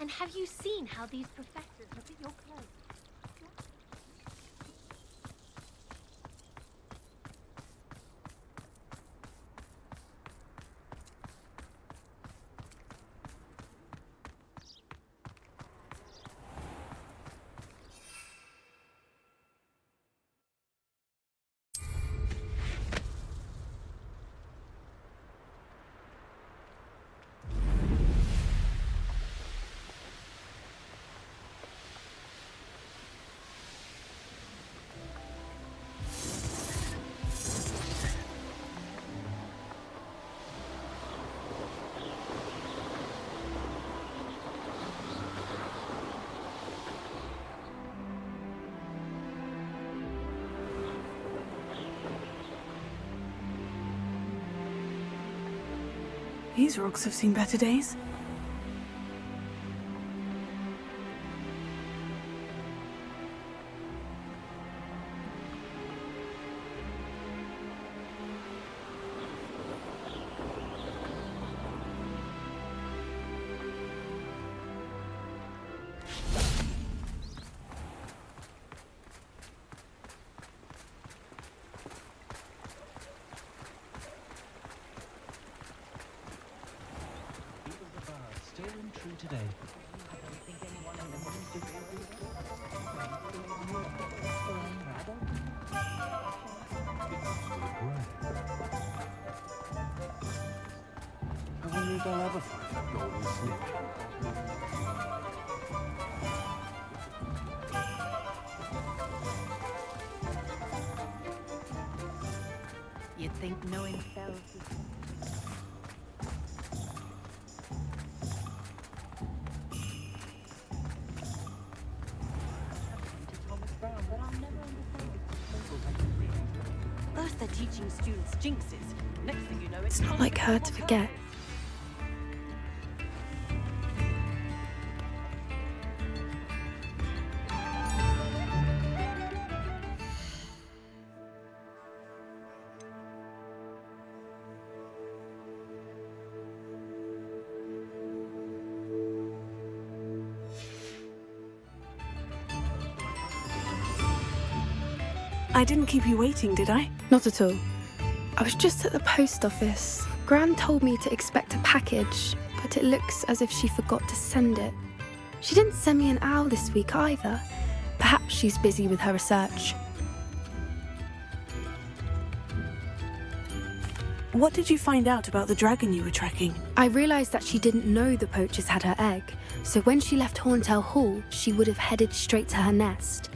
And have you seen how these professors look at your clothes? These rocks have seen better days. Today. I wonder if I'll ever find that golden snake. You'd think knowing spells is... First they're teaching students jinxes. Next thing you know, It's not like her to forget. I didn't keep you waiting, did I? Not at all. I was just at the post office. Gran told me to expect a package, but it looks as if she forgot to send it. She didn't send me an owl this week either. Perhaps she's busy with her research. What did you find out about the dragon you were tracking? I realised that she didn't know the poachers had her egg, so when she left Horntail Hall, she would have headed straight to her nest.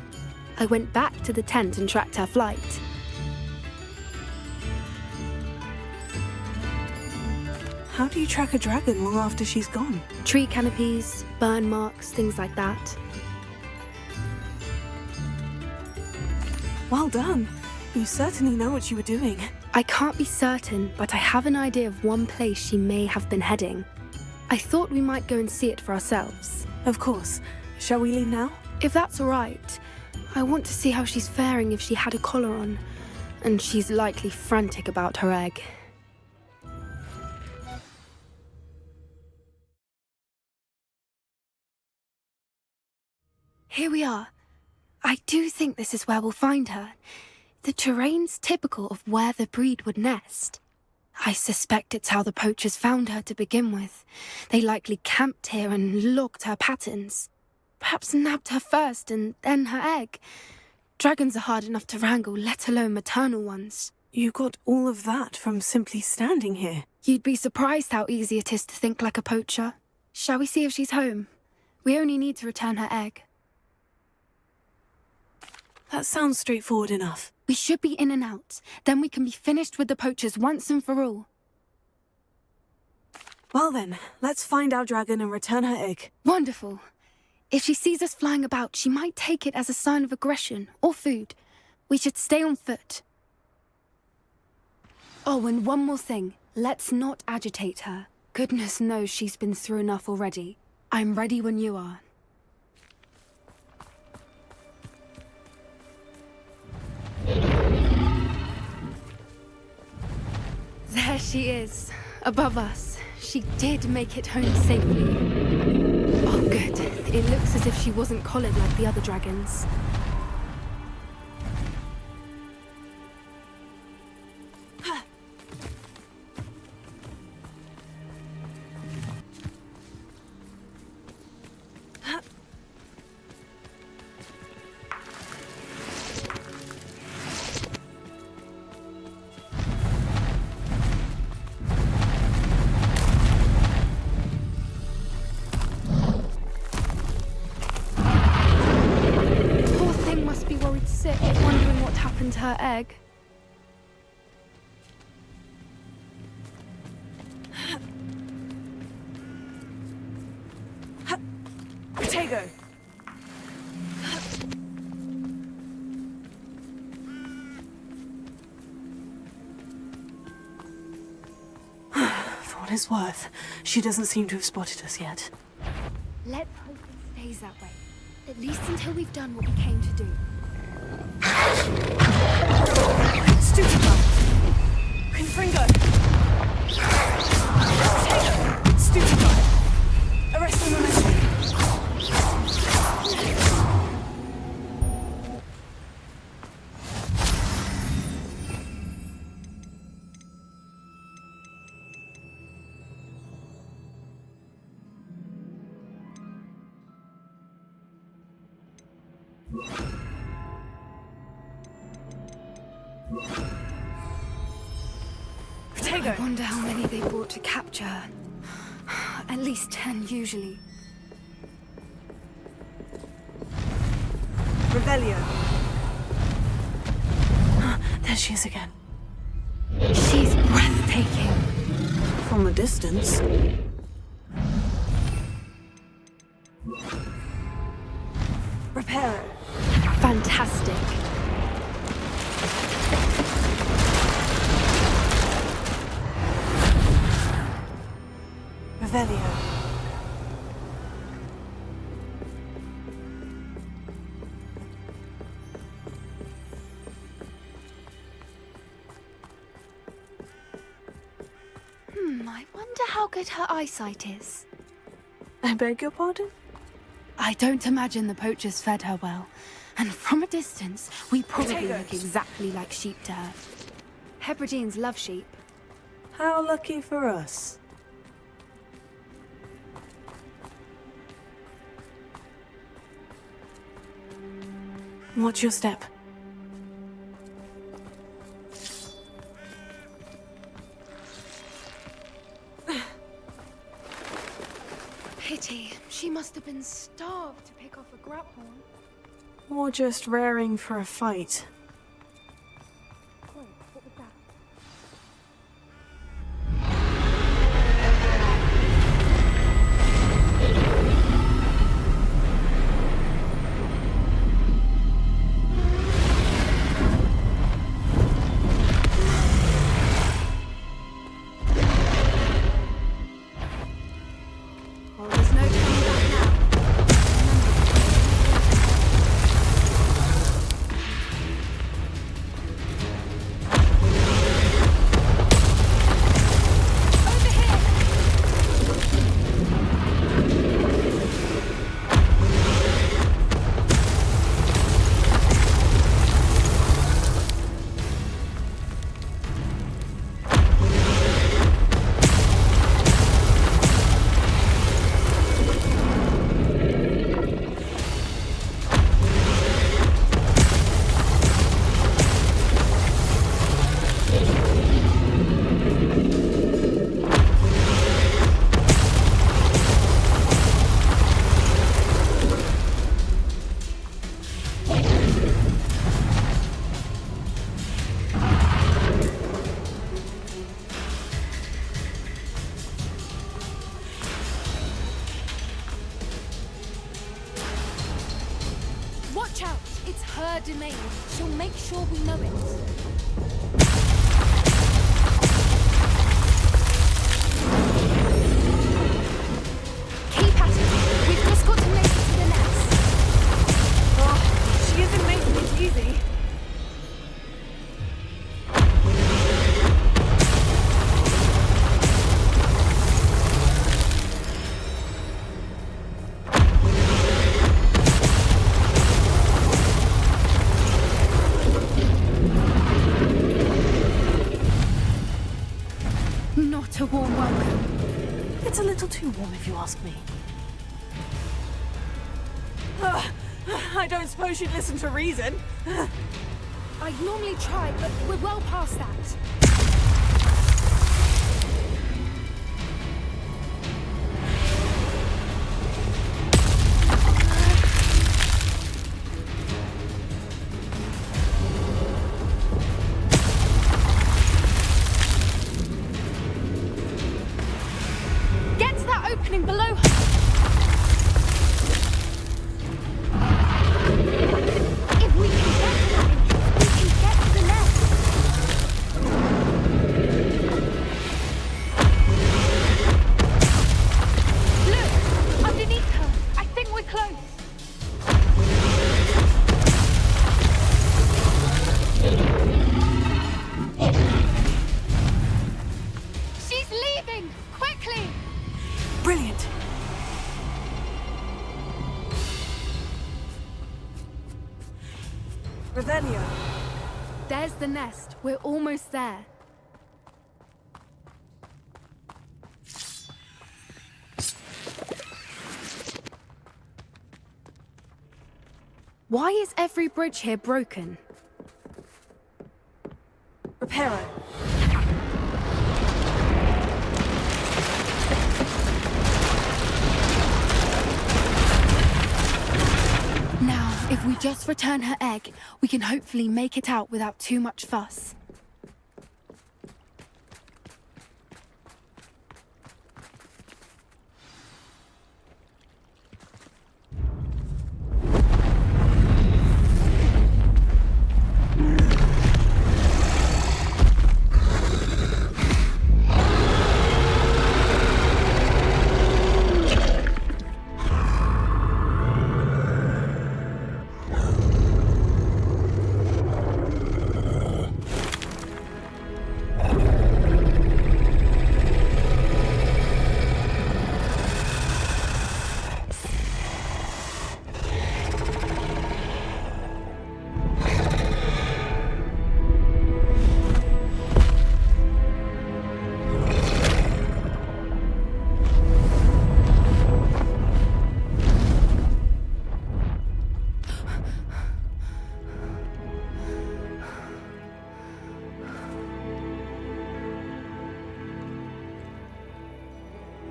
I went back to the tent and tracked her flight. How do you track a dragon long after she's gone? Tree canopies, burn marks, things like that. Well done. You certainly know what you were doing. I can't be certain, but I have an idea of one place she may have been heading. I thought we might go and see it for ourselves. Of course. Shall we leave now? If that's all right. I want to see how she's faring if she had a collar on, and she's likely frantic about her egg. Here we are. I do think this is where we'll find her. The terrain's typical of where the breed would nest. I suspect it's how the poachers found her to begin with. They likely camped here and logged her patterns. Perhaps nabbed her first and then her egg. Dragons are hard enough to wrangle, let alone maternal ones. You got all of that from simply standing here. You'd be surprised how easy it is to think like a poacher. Shall we see if she's home? We only need to return her egg. That sounds straightforward enough. We should be in and out. Then we can be finished with the poachers once and for all. Well then, let's find our dragon and return her egg. Wonderful. If she sees us flying about, she might take it as a sign of aggression or food. We should stay on foot. Oh, and one more thing. Let's not agitate her. Goodness knows she's been through enough already. I'm ready when you are. There she is, above us. She did make it home safely. Oh, good. Good. It looks as if she wasn't collared like the other dragons. Sick, wondering what happened to her egg. Potato! For what it's worth, she doesn't seem to have spotted us yet. Let's hope it stays that way. At least until we've done what we came to do. Stupid one! Confringo! Potato! Stupid one! Arrest the momentum! I wonder how many they brought to capture her. At least 10 usually. Revelio. There she is again. She's breathtaking. From a distance. Reparo. Fantastic. Revelio. I wonder how good her eyesight is. I beg your pardon? I don't imagine the poachers fed her well. And from a distance, we probably look Potatoes. exactly like sheep to her. Hebrideans love sheep. How lucky for us. Watch your step. Pity. She must have been starved to pick off a grapple. Or just raring for a fight. Wait, what was that? Well, there's no turning back now. Over here! Watch out! It's her domain. She'll make sure we know it. Keep at it. We've just got to make it to the nest. Oh, she isn't making it easy. It's a little too warm if you ask me. I don't suppose you'd listen to reason. I'd normally try, but we're well past that. Get to that opening below her. If we can get to that entrance, we can get to the nest. Look! Underneath her! I think we're close. She's leaving! Quickly! Brilliant. Revelio. There's the nest. We're almost there. Why is every bridge here broken? Reparo. Now, if we just return her egg, we can hopefully make it out without too much fuss.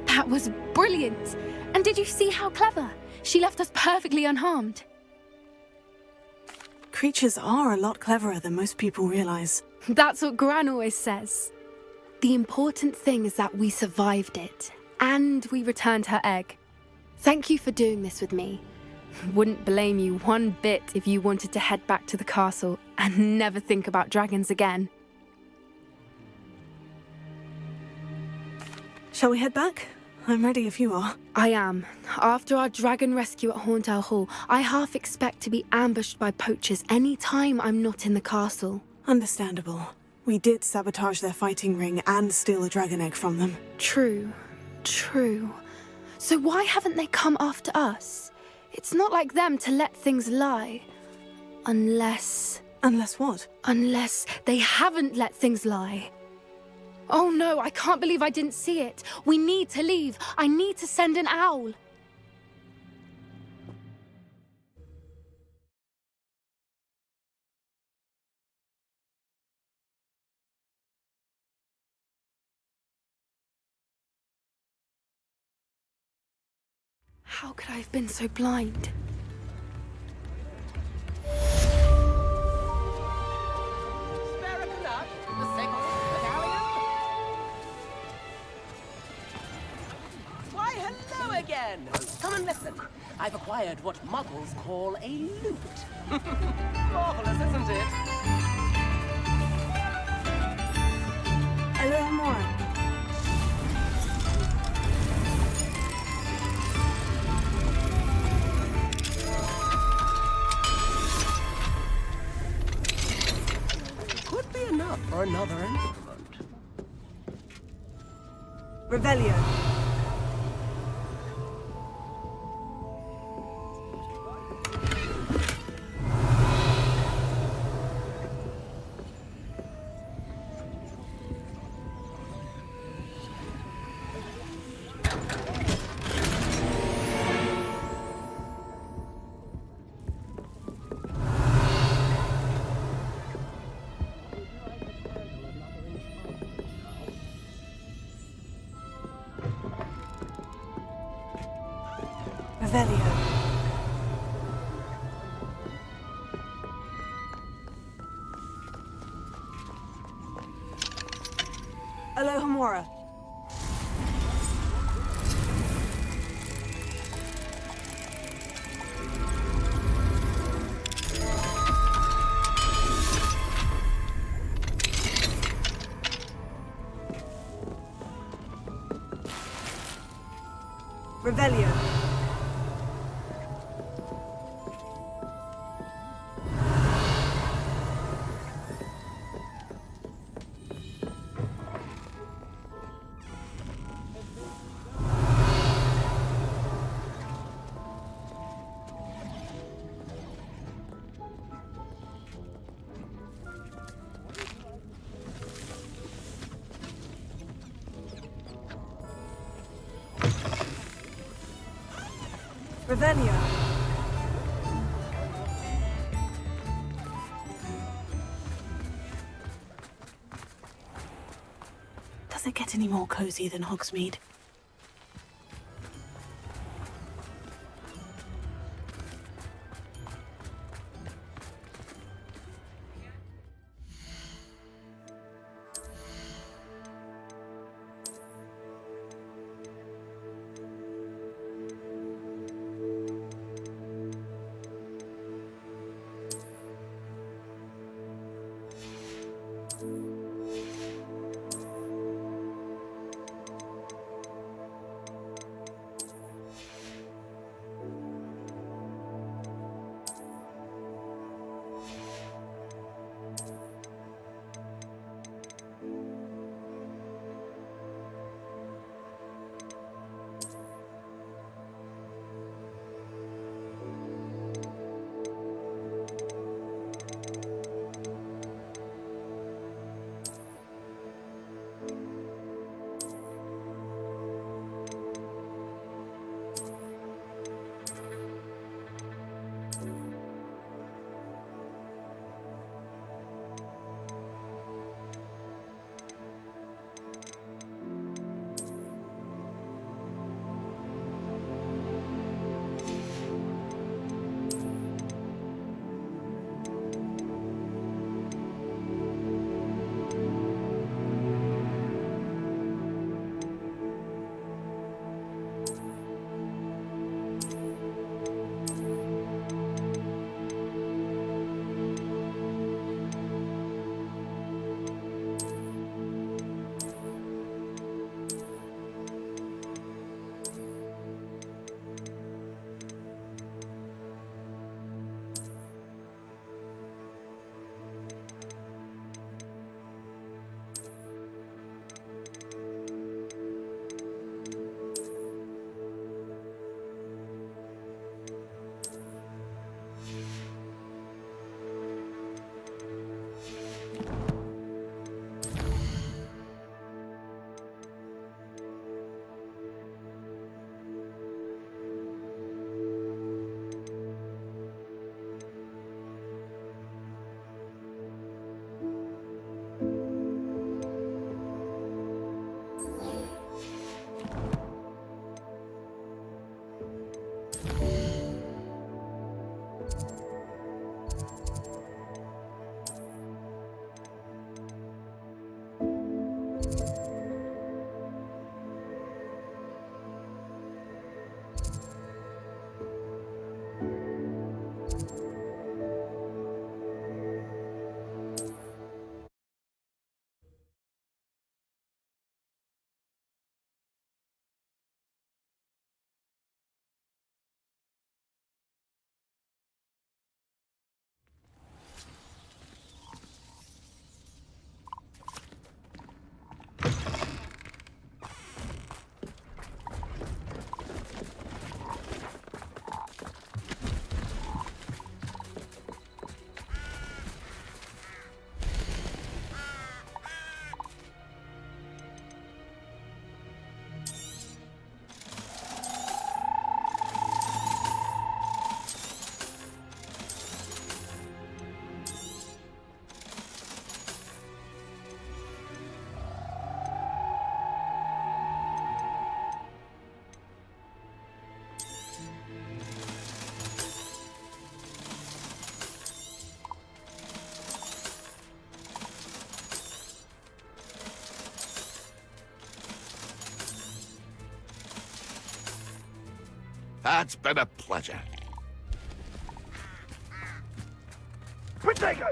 That was brilliant! And did you see how clever? She left us perfectly unharmed. Creatures are a lot cleverer than most people realize. That's what Gran always says. The important thing is that we survived it, and we returned her egg. Thank you for doing this with me. Wouldn't blame you one bit if you wanted to head back to the castle and never think about dragons again. Shall we head back? I'm ready if you are. I am. After our dragon rescue at Hauntow Hall, I half expect to be ambushed by poachers any time I'm not in the castle. Understandable. We did sabotage their fighting ring and steal a dragon egg from them. True. So why haven't they come after us? It's not like them to let things lie. Unless what? Unless they haven't let things lie. Oh no, I can't believe I didn't see it. We need to leave. I need to send an owl. How could I have been so blind? Why, hello again! Come and listen. I've acquired what muggles call a lute. Marvelous, isn't it? A little more. Could be enough for another instrument. Revelio. Revelio. Alohomora. Revelio. Revelio. Does it get any more cozy than Hogsmeade? It's been a pleasure. Potato!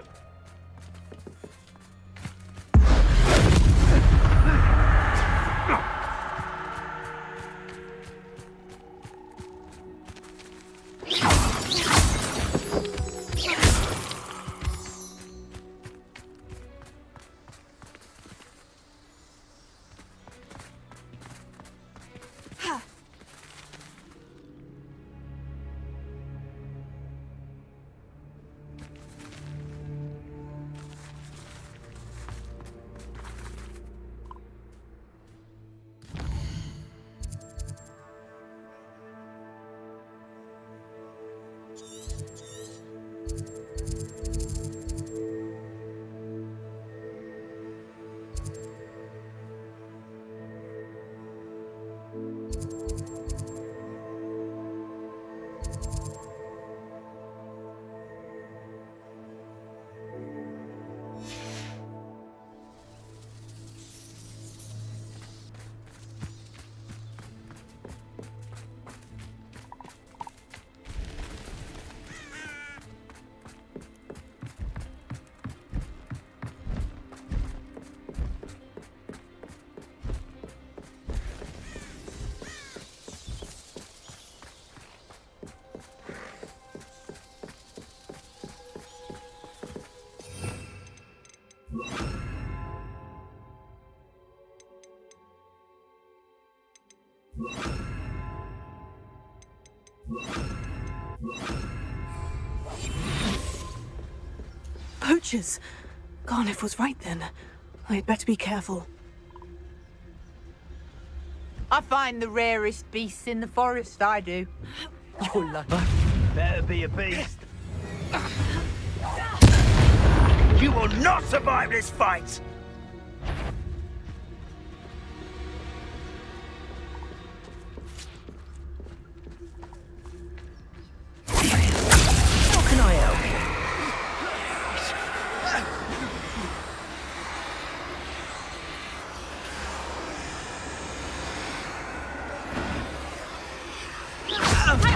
Poachers! Garniff was right then. I'd better be careful. I find the rarest beasts in the forest, I do. You're lucky. Better be a beast. You will not survive this fight! How can I help?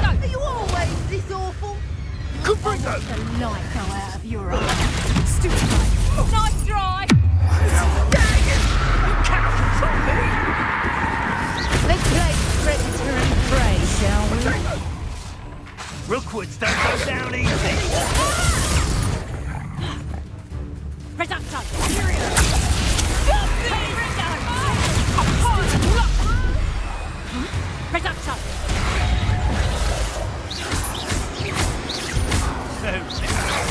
Are you always this awful? Caprito! The life go out of your eye. Stupid. Nice try. Dang it! You cannot control me! Let's play predator and prey, shall we? Potato! Rookwoods don't go down easy! Reductor. Reductor.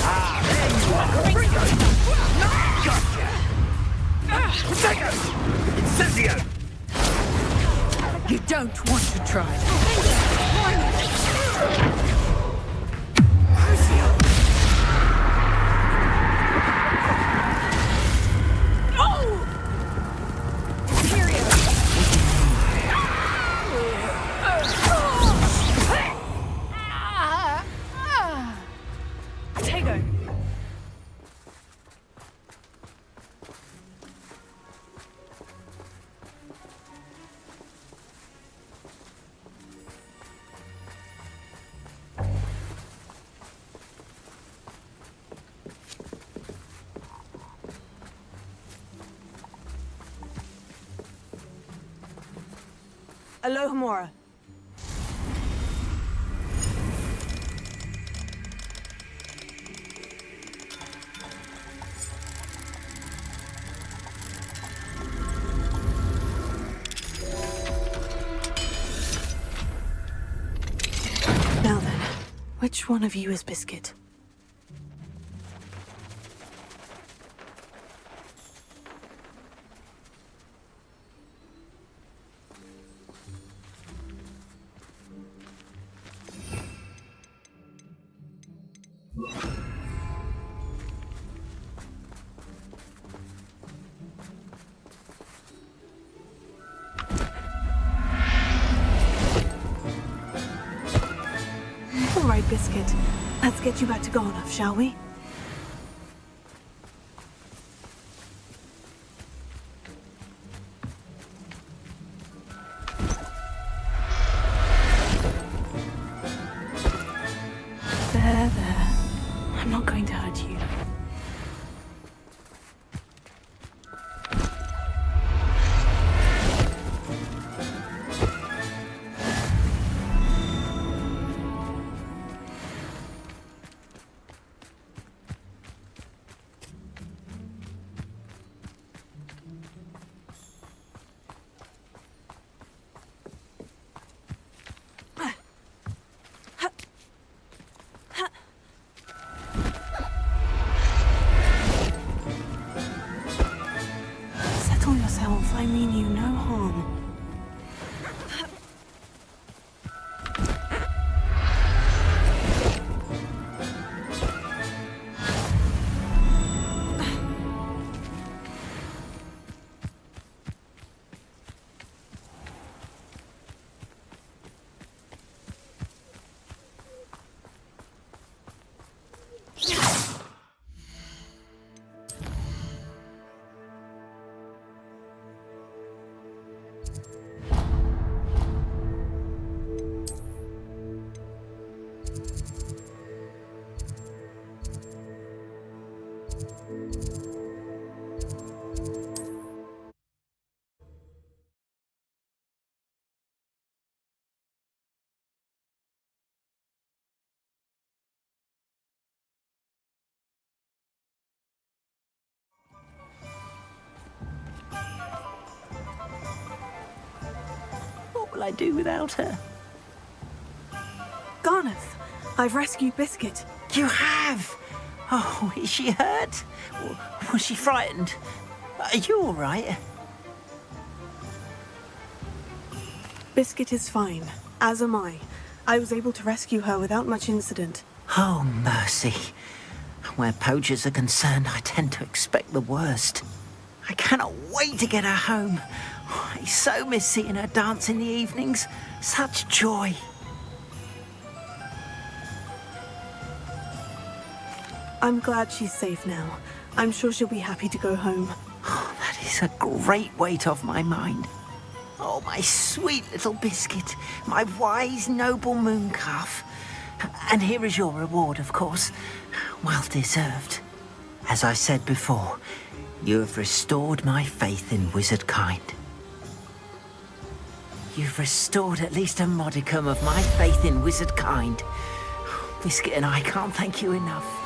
Ah, there you are! Gotcha! Potato! Incendio! You don't want to try. Potato. Aloha Mora. Now then, which one of you is Biscuit? All right, Biscuit. Let's get you back to Garnoff, shall we? I'm not going to hurt you. Settle yourself. I mean you no harm. What will I do without her? Garneth, I've rescued Biscuit. You have? Oh, is she hurt? Was she frightened? Are you all right? Biscuit is fine, as am I. I was able to rescue her without much incident. Oh, mercy. Where poachers are concerned, I tend to expect the worst. I cannot wait to get her home. I so miss seeing her dance in the evenings. Such joy. I'm glad she's safe now. I'm sure she'll be happy to go home. Oh, that is a great weight off my mind. Oh, my sweet little Biscuit, my wise, noble moon calf. And here is your reward, of course. Well deserved. As I said before, you have restored my faith in wizard kind. You've restored at least a modicum of my faith in wizard kind. Biscuit and I can't thank you enough.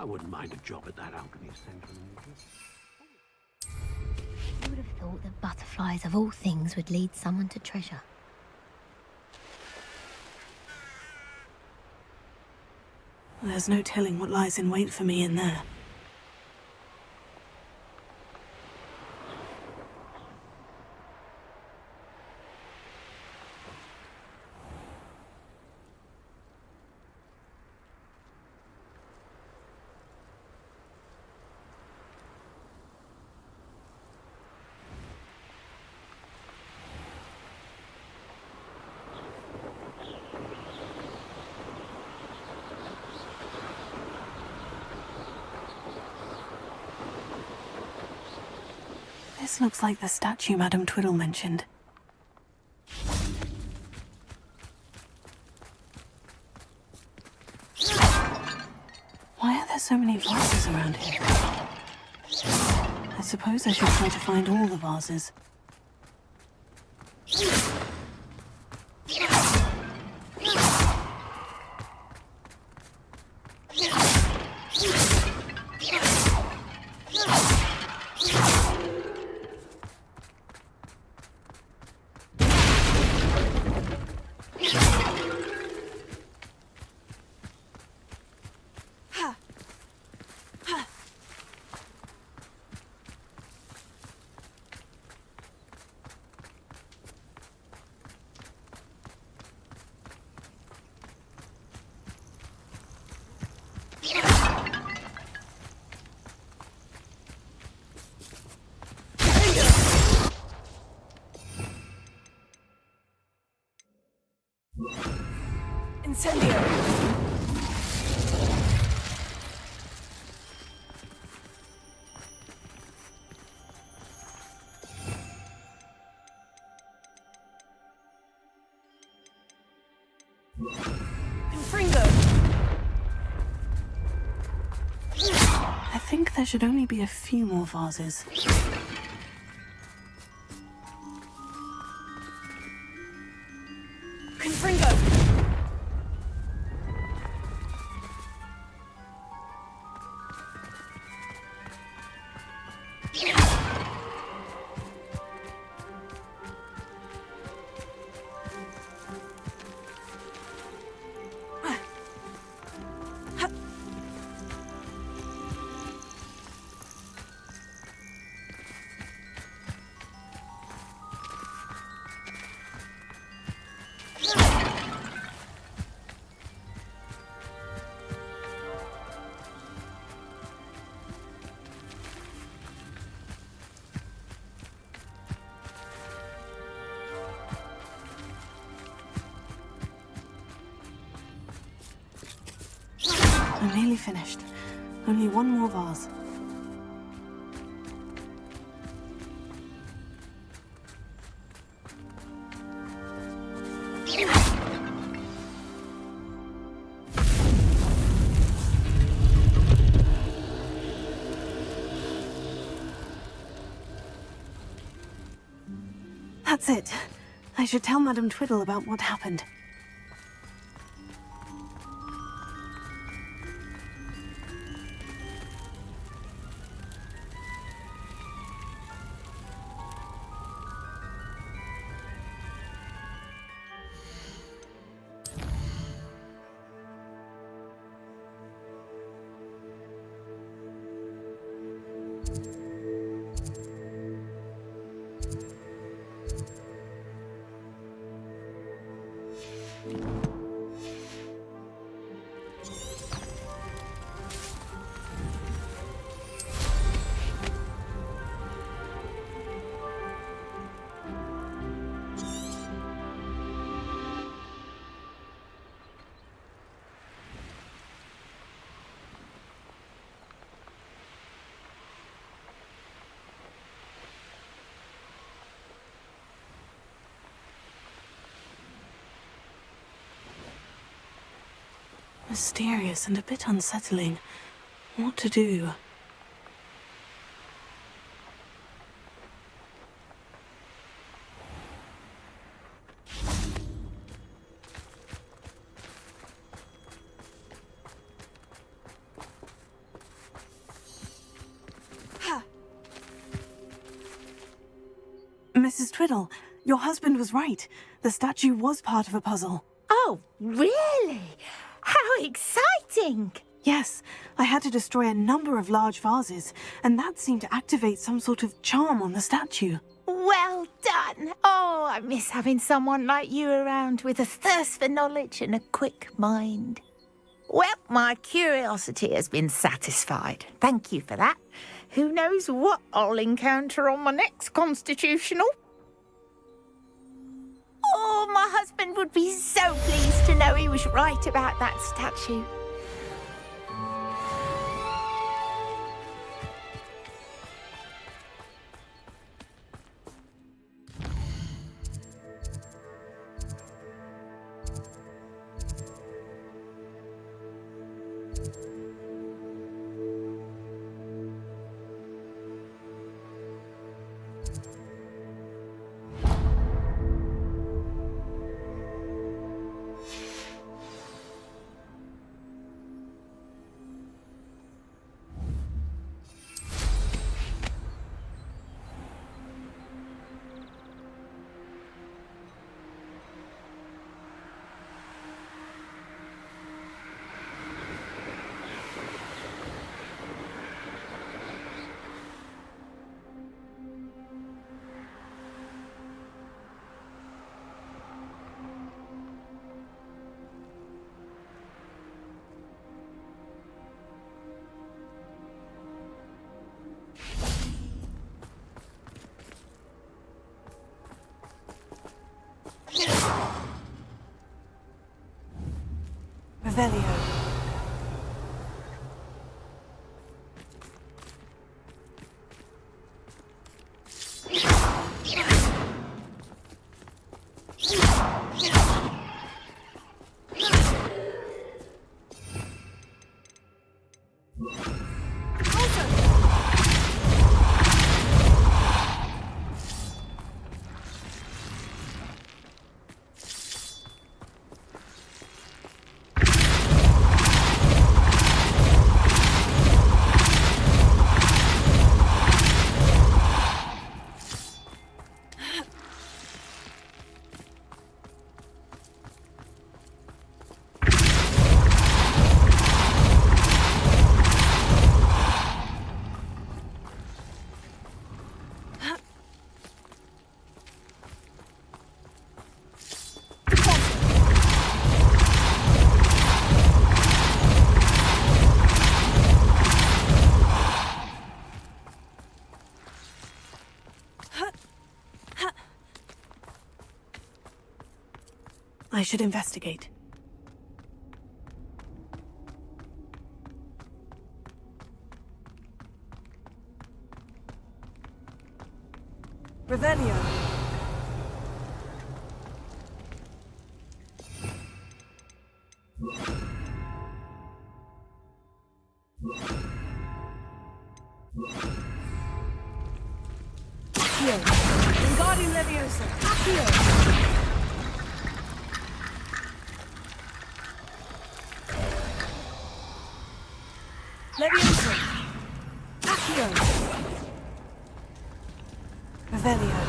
wouldn't mind a job at that alchemy centre. Who would have thought that butterflies of all things would lead someone to treasure? There's no telling what lies in wait for me in there. This looks like the statue Madame Twiddle mentioned. Why are there so many vases around here? I suppose I should try to find all the vases. Incendio! Confringo! I think there should only be a few more vases. Confringo! I'm nearly finished. Only one more vase. That's it. I should tell Madame Twiddle about what happened. Mysterious and a bit unsettling. What to do? Mrs. Twiddle, your husband was right. The statue was part of a puzzle. Oh, really? How exciting! Yes, I had to destroy a number of large vases, and that seemed to activate some sort of charm on the statue. Well done. Oh, I miss having someone like you around with a thirst for knowledge and a quick mind. Well, my curiosity has been satisfied. Thank you for that. Who knows what I'll encounter on my next constitutional? Oh, my husband would be so pleased to know he was right about that statue. Revelio. I should investigate. Revelio. Accio. Wingardium Leviosa. Accio. Leviosa. Accio. Revelio.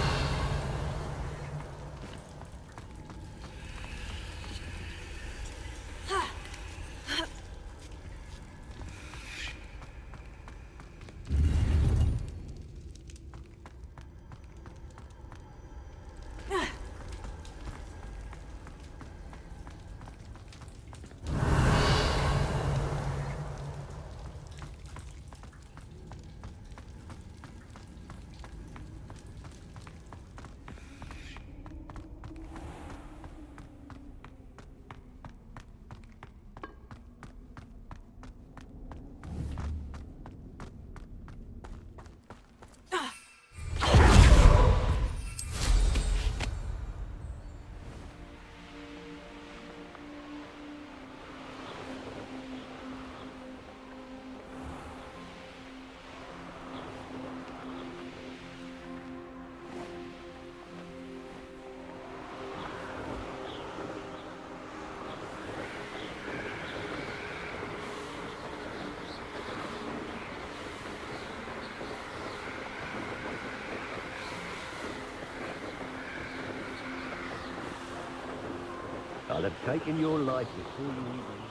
I'll have taken your life before you even...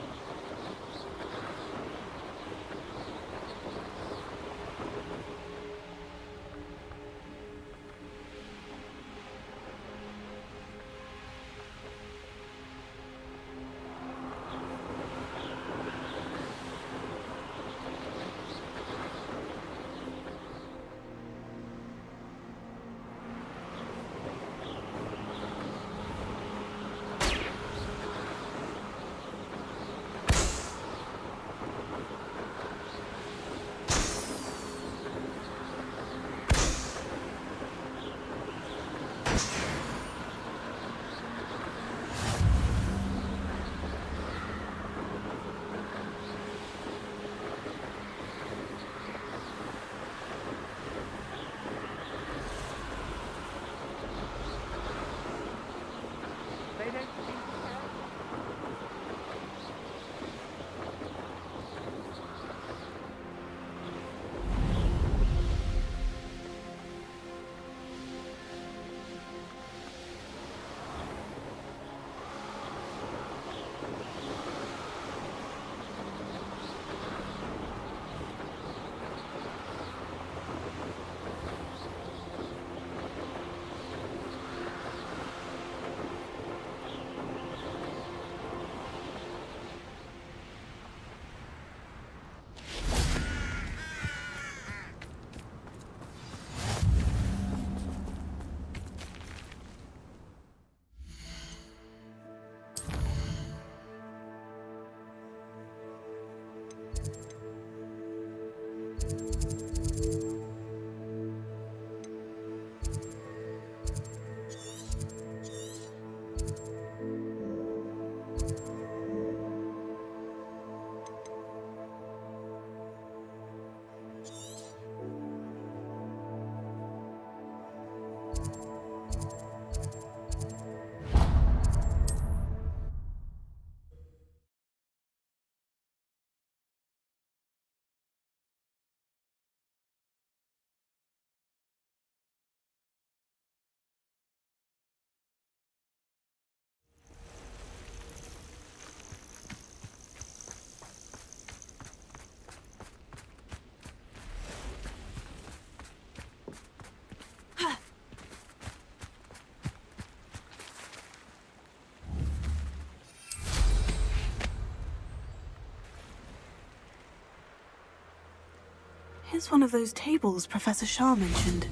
Here's one of those tables Professor Shah mentioned.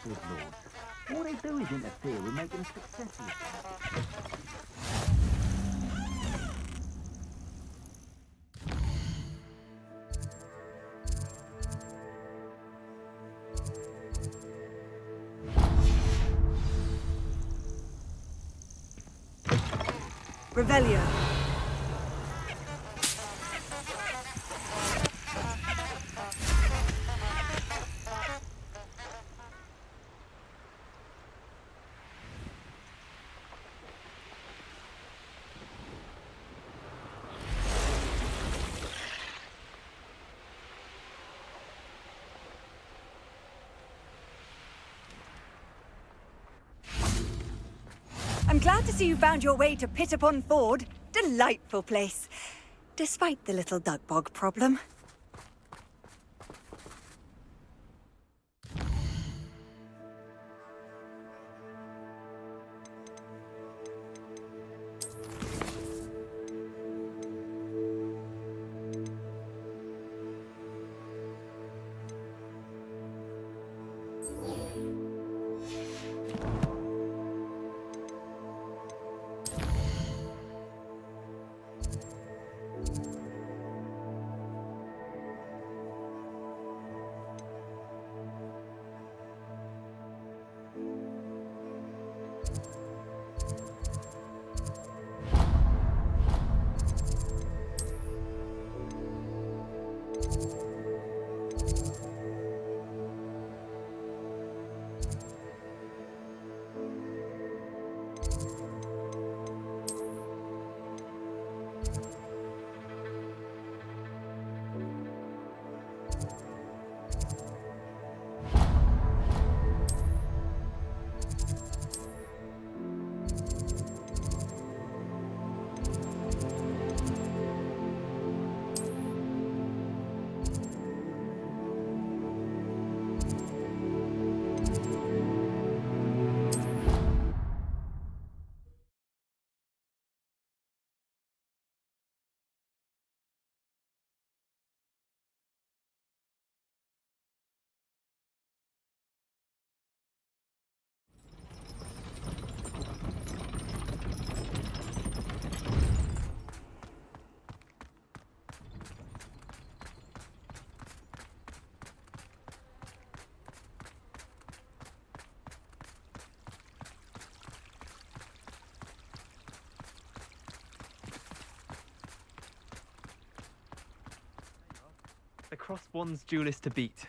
Good Lord. All they do is interfere with making a success of it. Revelio. I'm glad to see you found your way to Pitt-upon Ford. Delightful place. Despite the little duck bog problem. The crossbond's duelist to beat.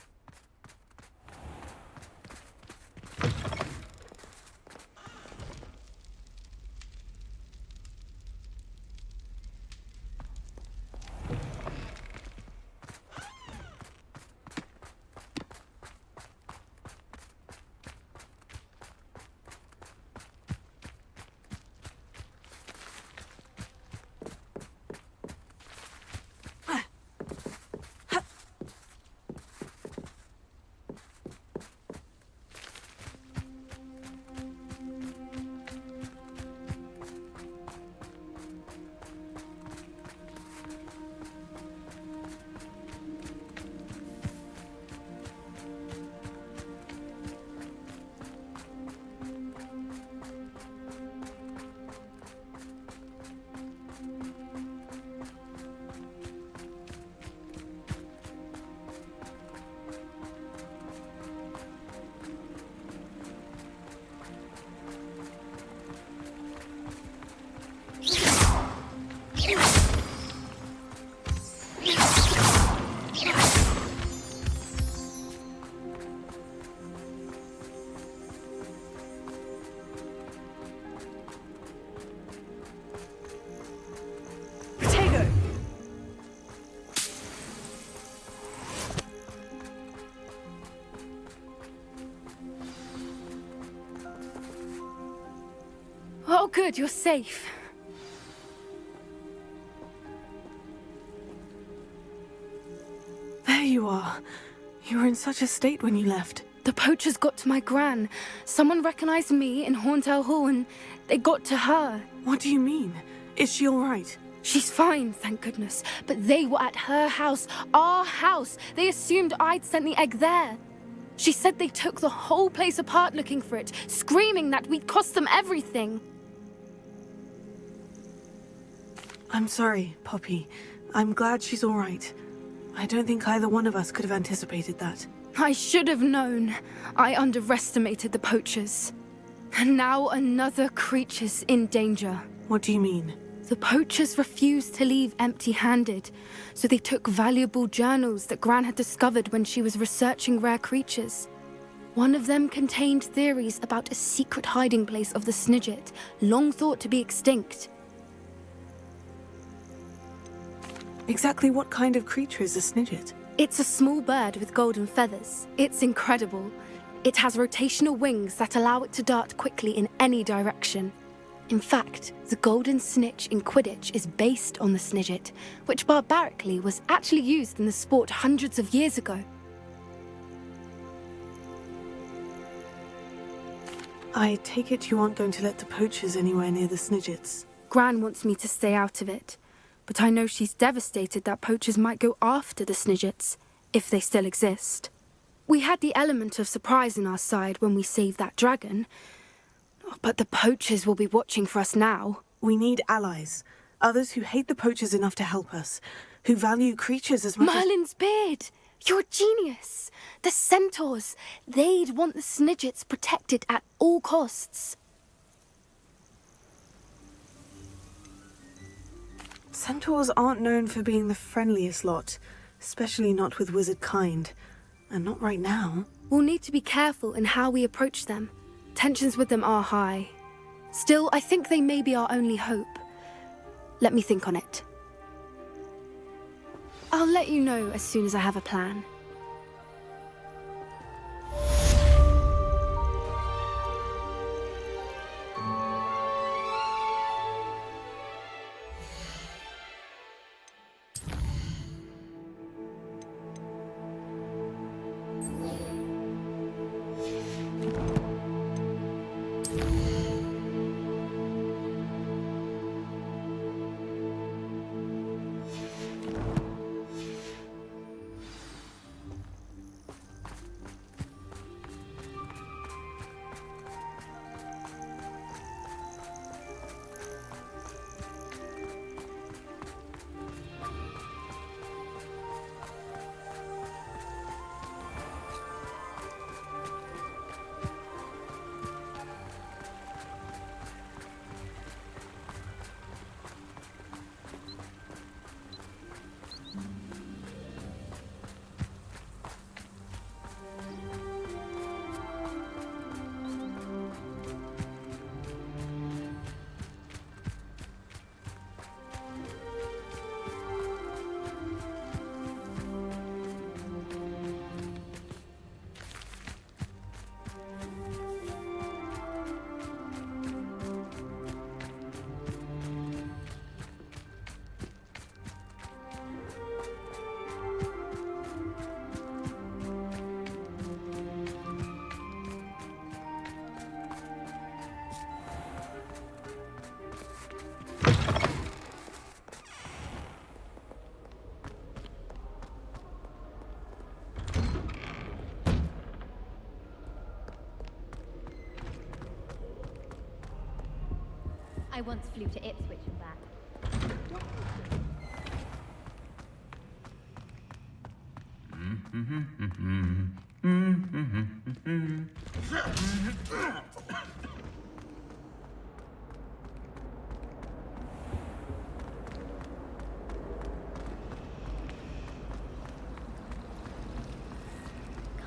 Oh, good, you're safe. There you are. You were in such a state when you left. The poachers got to my gran. Someone recognized me in Horntail Hall and they got to her. What do you mean? Is she all right? She's fine, thank goodness. But they were at her house, our house. They assumed I'd sent the egg there. She said they took the whole place apart looking for it, screaming that we'd cost them everything. I'm sorry, Poppy. I'm glad she's all right. I don't think either one of us could have anticipated that. I should have known. I underestimated the poachers. And now another creature's in danger. What do you mean? The poachers refused to leave empty-handed, so they took valuable journals that Gran had discovered when she was researching rare creatures. One of them contained theories about a secret hiding place of the Snidget, long thought to be extinct. Exactly what kind of creature is a Snidget? It's a small bird with golden feathers. It's incredible. It has rotational wings that allow it to dart quickly in any direction. In fact, the golden snitch in Quidditch is based on the snidget, which barbarically was actually used in the sport hundreds of years ago. I take it you aren't going to let the poachers anywhere near the snidgets. Gran wants me to stay out of it, but I know she's devastated that poachers might go after the snidgets, if they still exist. We had the element of surprise on our side when we saved that dragon, but the poachers will be watching for us now. We need allies. Others who hate the poachers enough to help us. Who value creatures as much Merlin's beard! You're a genius! The centaurs! They'd want the snidgets protected at all costs. Centaurs aren't known for being the friendliest lot, especially not with wizard kind. And not right now. We'll need to be careful in how we approach them. Tensions with them are high. Still, I think they may be our only hope. Let me think on it. I'll let you know as soon as I have a plan. I once flew to Ipswich and back.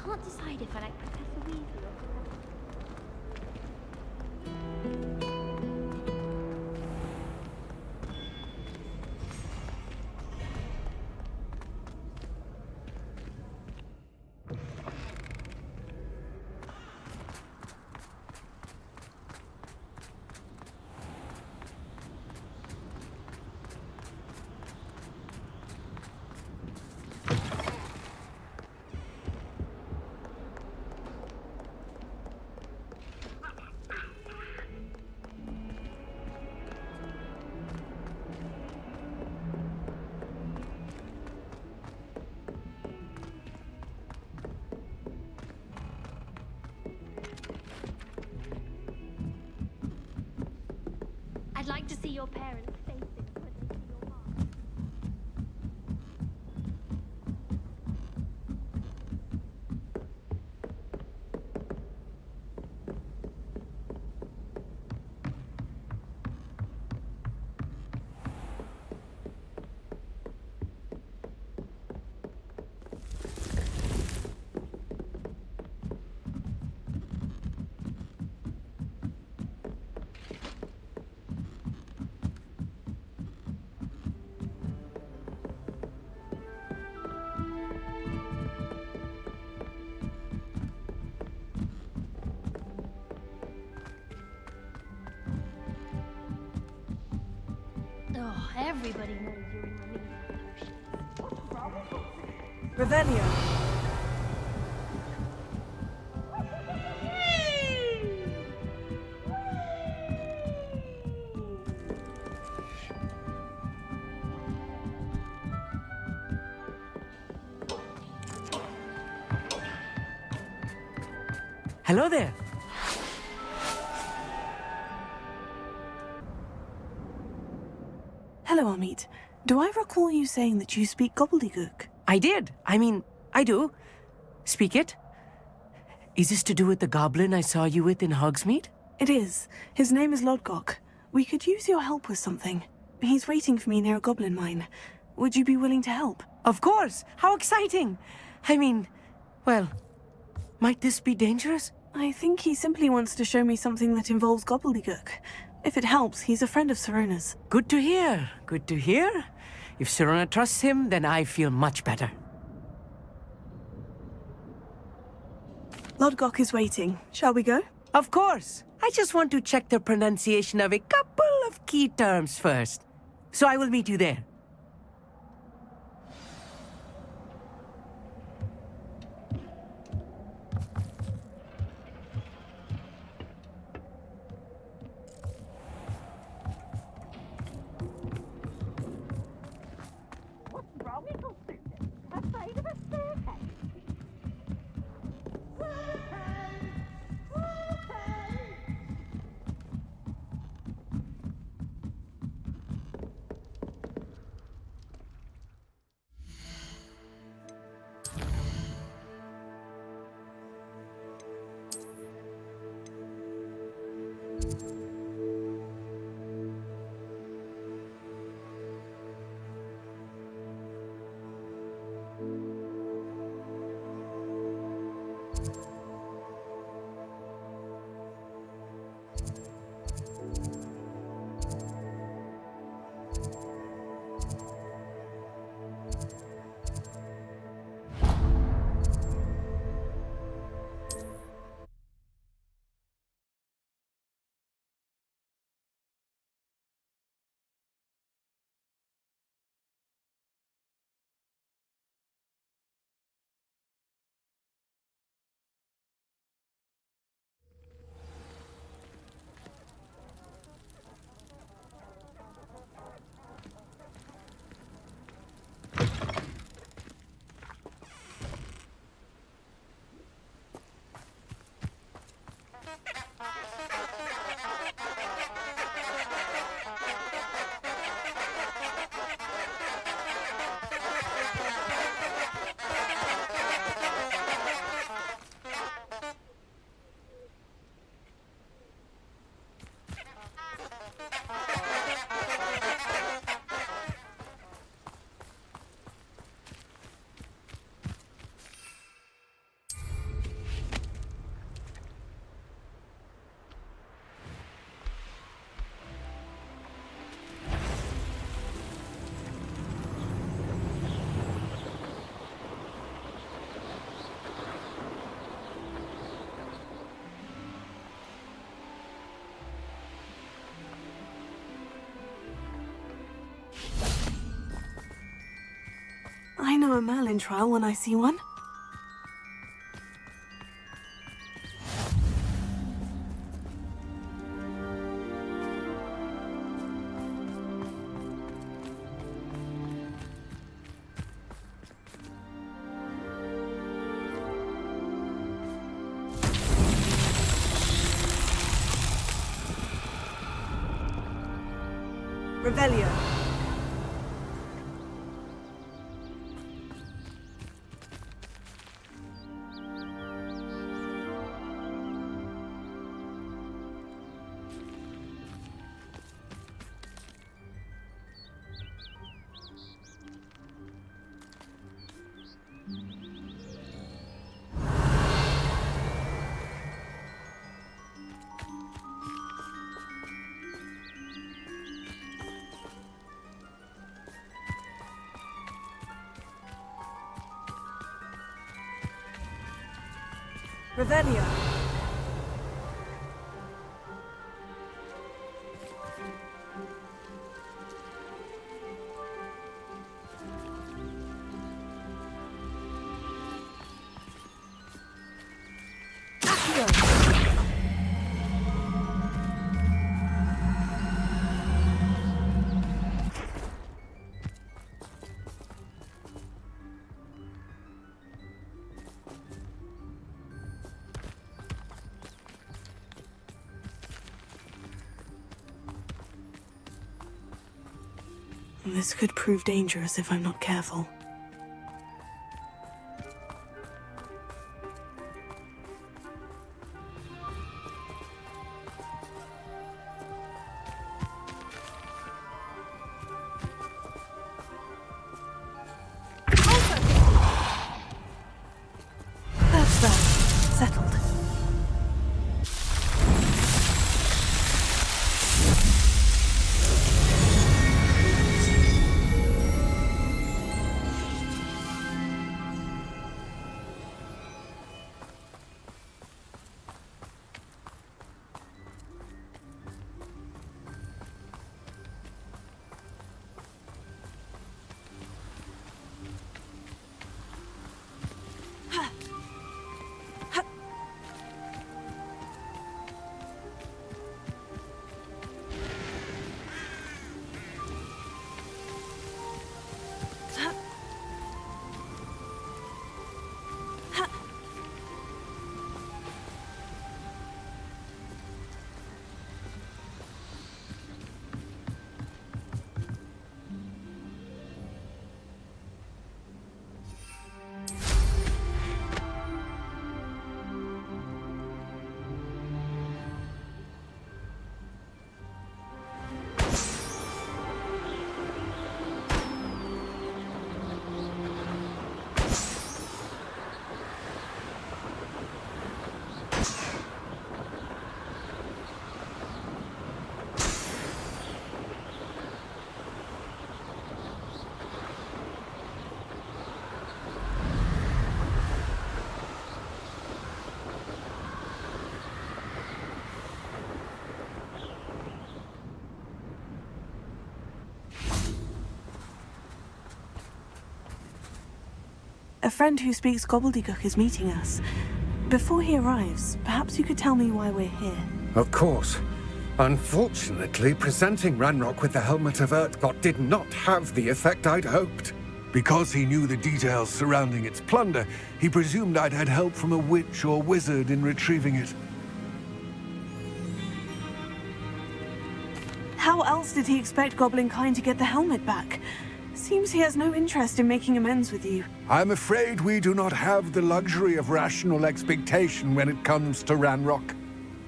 Can't decide if I like Professor Weasley or I'd like to see your parents' faces when they see your mark. Oh, everybody knows you're in remedial potions. Revelio. Hello there. Hello, Amit. Do I recall you saying that you speak gobbledygook? I did. I do. Speak it. Is this to do with the goblin I saw you with in Hogsmeade? It is. His name is Lodgok. We could use your help with something. He's waiting for me near a goblin mine. Would you be willing to help? Of course. How exciting. Well, might this be dangerous? I think he simply wants to show me something that involves gobbledygook. If it helps, he's a friend of Sirona's. Good to hear. Good to hear. If Sirona trusts him, then I feel much better. Lodgok is waiting. Shall we go? Of course. I just want to check the pronunciation of a couple of key terms first. So I will meet you there. I know a Merlin trial when I see one. Revelio. Revelio. This could prove dangerous if I'm not careful. That's that. Settled. A friend who speaks gobbledygook is meeting us. Before he arrives, perhaps you could tell me why we're here. Of course. Unfortunately, presenting Ranrock with the Helmet of Urtkot did not have the effect I'd hoped. Because he knew the details surrounding its plunder, he presumed I'd had help from a witch or wizard in retrieving it. How else did he expect Goblinkind to get the helmet back? Seems he has no interest in making amends with you. I'm afraid we do not have the luxury of rational expectation when it comes to Ranrock.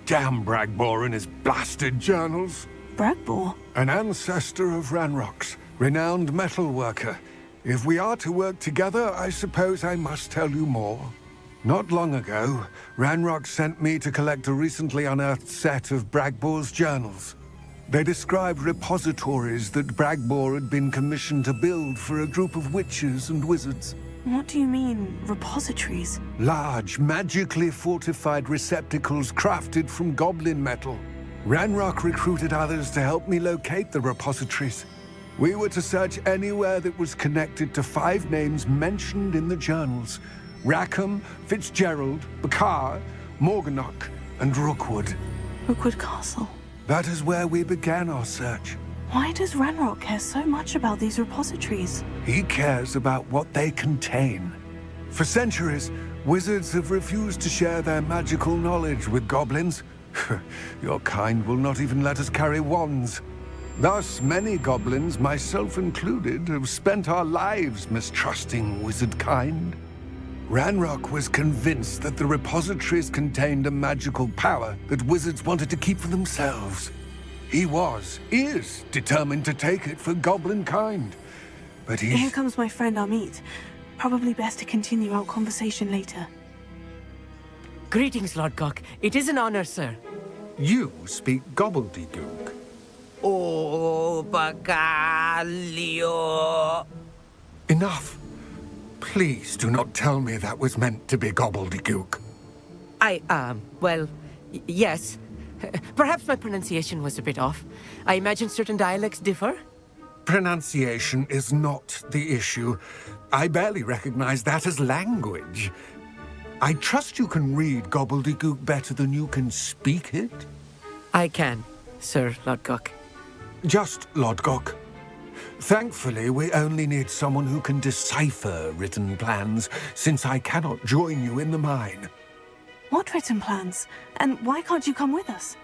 Damn Bragbor and his blasted journals. Bragbor? An ancestor of Ranrock's, renowned metal worker. If we are to work together, I suppose I must tell you more. Not long ago, Ranrock sent me to collect a recently unearthed set of Bragbor's journals. They described repositories that Bragbor had been commissioned to build for a group of witches and wizards. What do you mean, repositories? Large, magically fortified receptacles crafted from goblin metal. Ranrock recruited others to help me locate the repositories. We were to search anywhere that was connected to 5 names mentioned in the journals: Rackham, Fitzgerald, Bakar, Morganach, and Rookwood. Rookwood Castle. That is where we began our search. Why does Ranrock care so much about these repositories? He cares about what they contain. For centuries, wizards have refused to share their magical knowledge with goblins. Your kind will not even let us carry wands. Thus, many goblins, myself included, have spent our lives mistrusting wizard kind. Ranrock was convinced that the repositories contained a magical power that wizards wanted to keep for themselves. He is determined to take it for goblin kind. But Here comes my friend Amit. Probably best to continue our conversation later. Greetings, Lord Cock. It is an honor, sir. You speak gobbledygook. Oh, Bagalio. Enough. Please do not tell me that was meant to be gobbledygook. Yes. Perhaps my pronunciation was a bit off. I imagine certain dialects differ? Pronunciation is not the issue. I barely recognize that as language. I trust you can read gobbledygook better than you can speak it? I can, Sir Lodgok. Just Lodgok. Thankfully, we only need someone who can decipher written plans, since I cannot join you in the mine. What written plans? And why can't you come with us?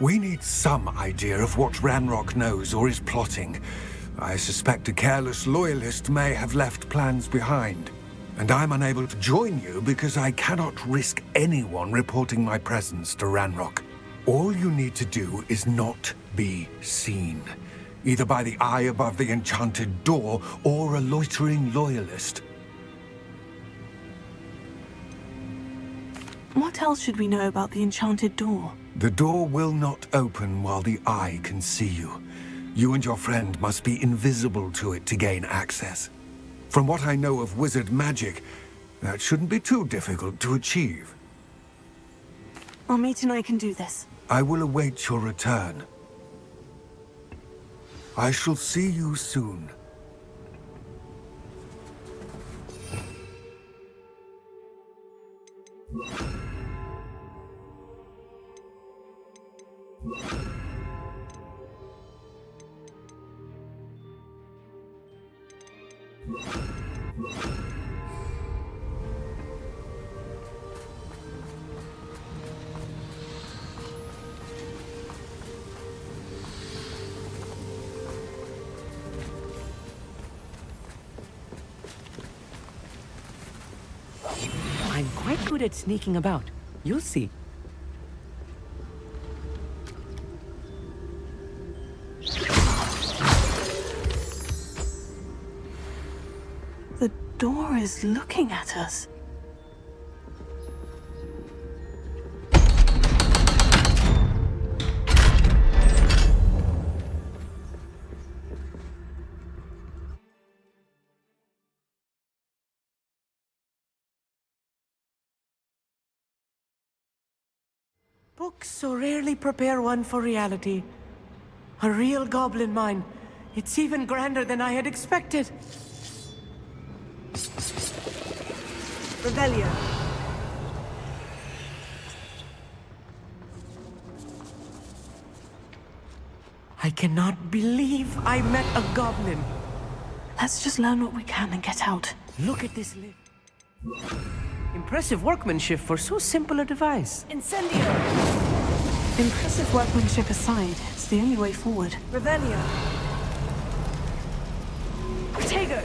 We need some idea of what Ranrock knows or is plotting. I suspect a careless loyalist may have left plans behind. And I'm unable to join you because I cannot risk anyone reporting my presence to Ranrock. All you need to do is not be seen, either by the eye above the enchanted door or a loitering loyalist. What else should we know about the enchanted door? The door will not open while the eye can see you. You and your friend must be invisible to it to gain access. From what I know of wizard magic, that shouldn't be too difficult to achieve. Amit and I can do this. I will await your return. I shall see you soon. I'm quite good at sneaking about. You'll see. The door is looking at us. Books so rarely prepare one for reality. A real goblin mine. It's even grander than I had expected. Revelio. I cannot believe I met a goblin. Let's just learn what we can and get out. Look at this lift. Impressive workmanship for so simple a device. Incendio. Impressive workmanship aside, it's the only way forward. Revelio. Protego.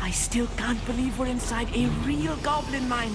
I still can't believe we're inside a real goblin mine.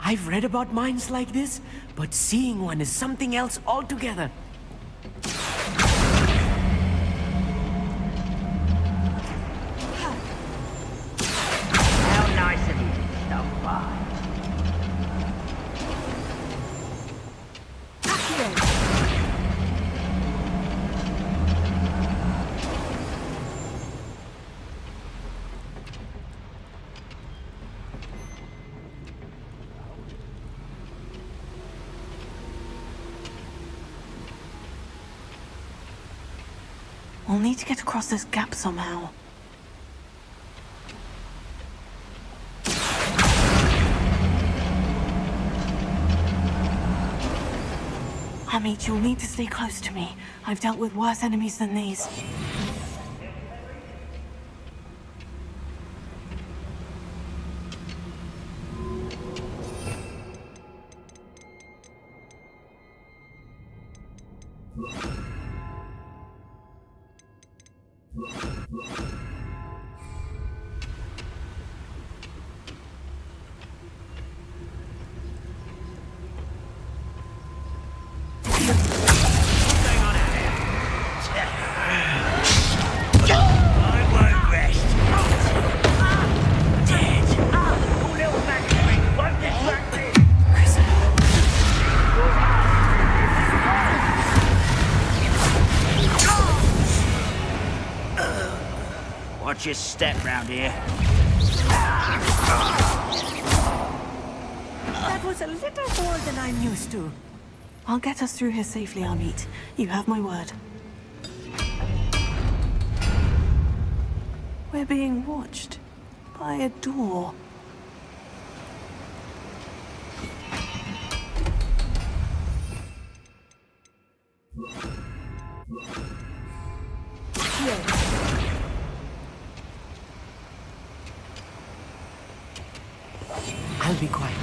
I've read about mines like this, but seeing one is something else altogether. How nice of you to stop by. We'll need to get across this gap somehow. Amit, you'll need to stay close to me. I've dealt with worse enemies than these. Watch your step round here. That was a little more than I'm used to. I'll get us through here safely, Amit. You have my word. We're being watched by a door. I'll be quiet.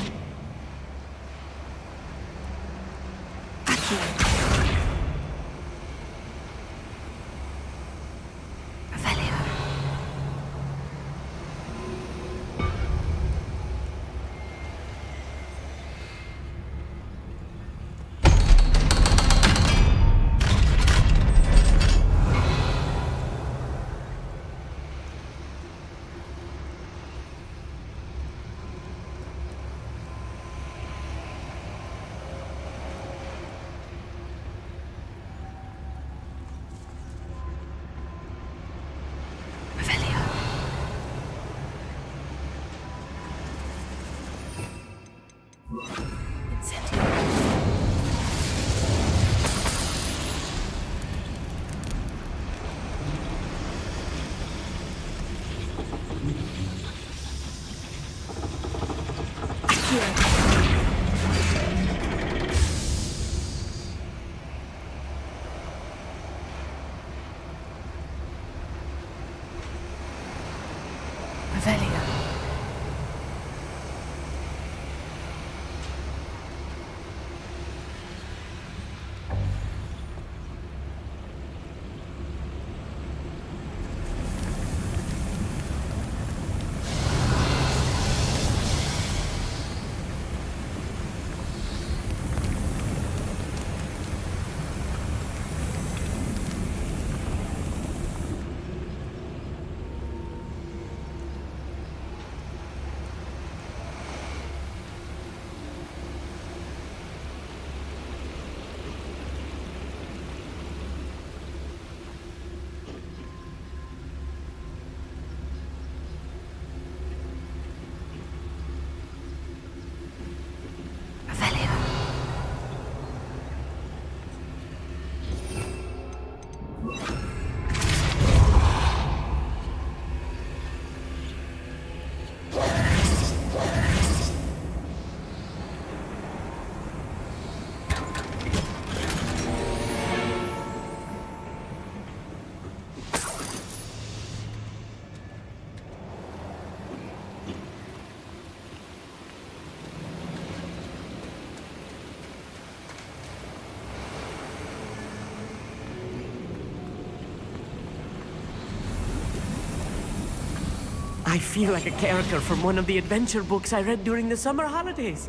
I feel like a character from one of the adventure books I read during the summer holidays.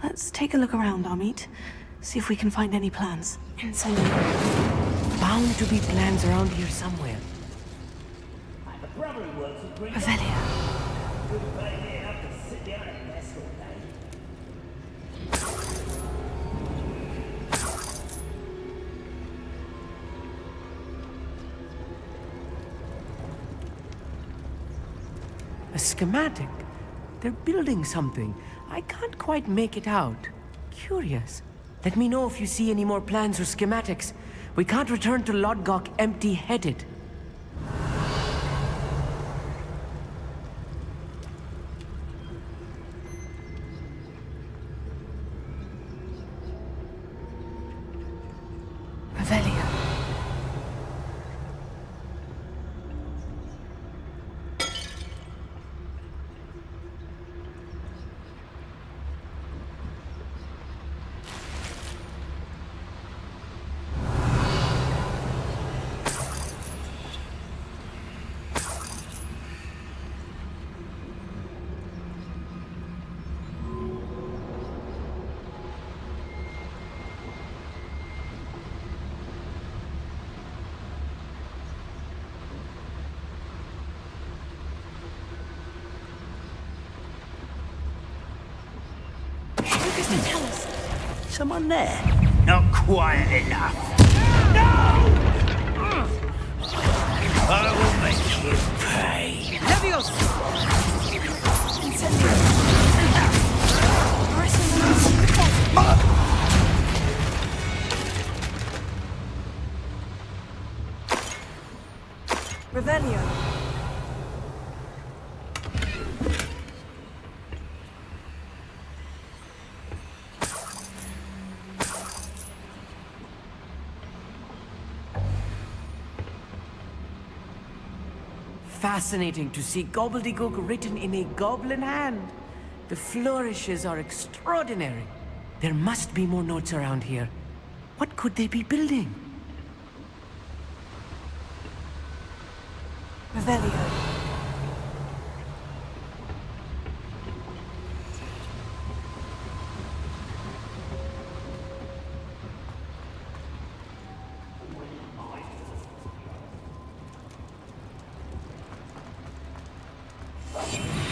Let's take a look around, Amit. See if we can find any plans. Bound to be plans around here somewhere. Revelio. A schematic. They're building something. I can't quite make it out. Curious. Let me know if you see any more plans or schematics. We can't return to Lodgok empty-headed. Revelio. Tell us. someone there? Not quiet enough. No! I will make you pay. Leviosa! Revelio. Fascinating to see gobbledygook written in a goblin hand. The flourishes are extraordinary. There must be more notes around here. What could they be building? Revelio.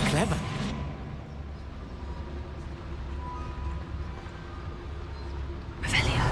Clever. Revelio.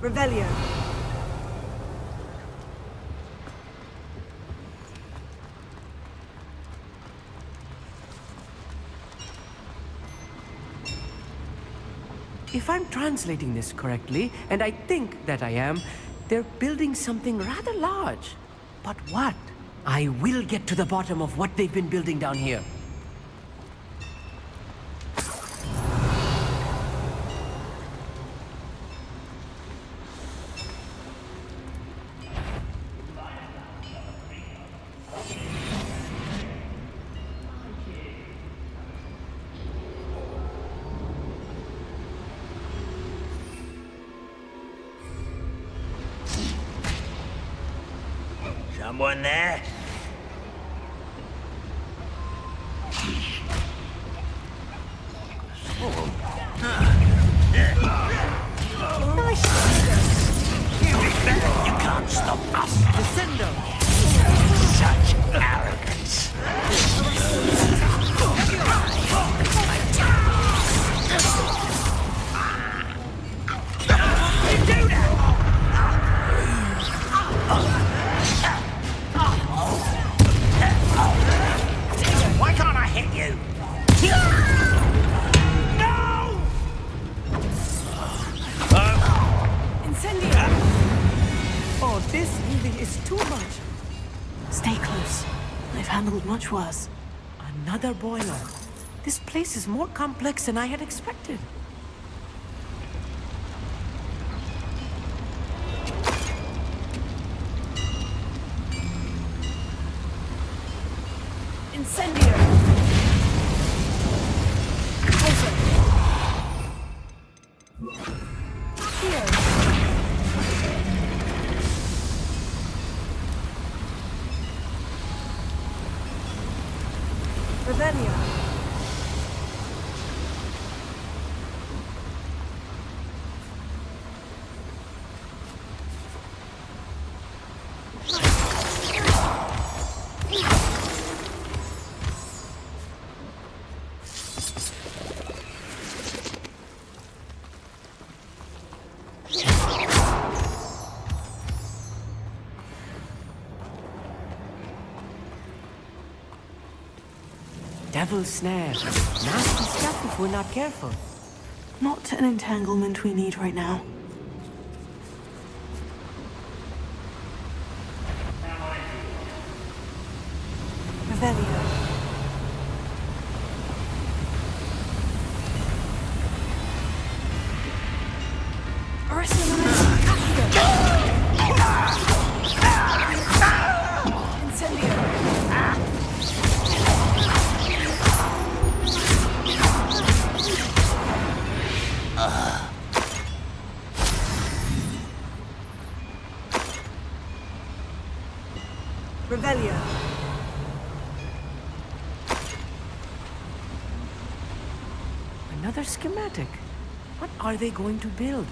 Revelio. If I'm translating this correctly, and I think that I am, they're building something rather large. But what? I will get to the bottom of what they've been building down here. Someone there? You can't stop us. Descendo! Such arrogance. You do that! Why can't I hit you? No! Incendio! Oh, this really is too much. Stay close. I've handled much worse. Another boiler. This place is more complex than I had expected. Incendio! Closer. Here. Revelio. Devil's snare. Nasty stuff if we're not careful. Not an entanglement we need right now. Revelio. Incendio. Revelio. Another schematic. What are they going to build?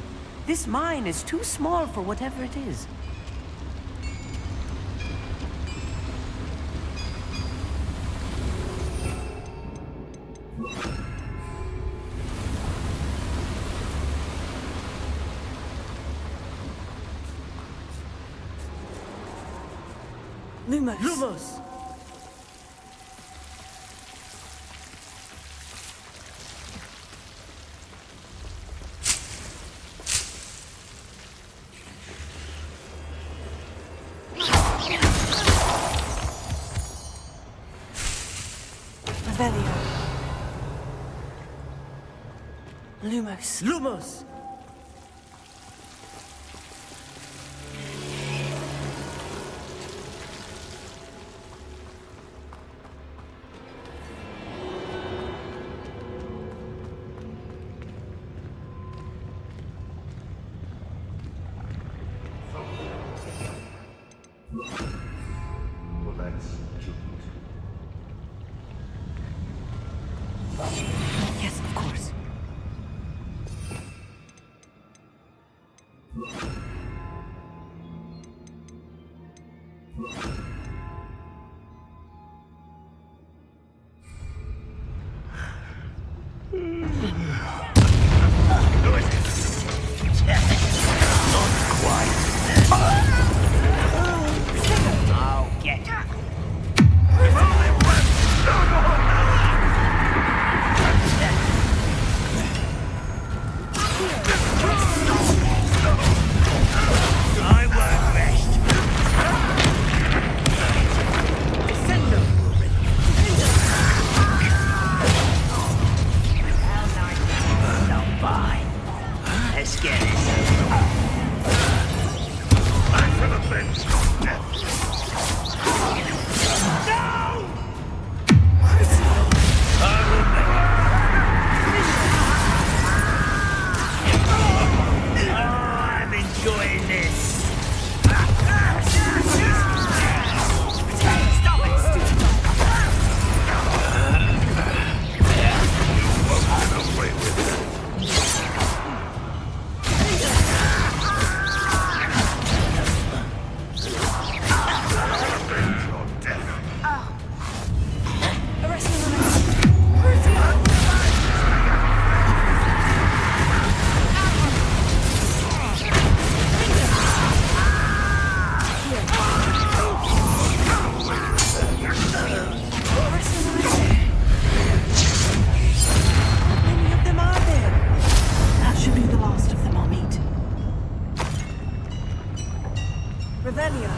This mine is too small for whatever it is. Lumos. Lumos! Revelio. Lumos. Lumos! Well, that's cute. Yes, of course. I'll get her. I won't rest. How nice not by. Let's get it. I should have been. I'm enjoying this. Stop it, stupid. That should be the last of them I'll meet. Revelio.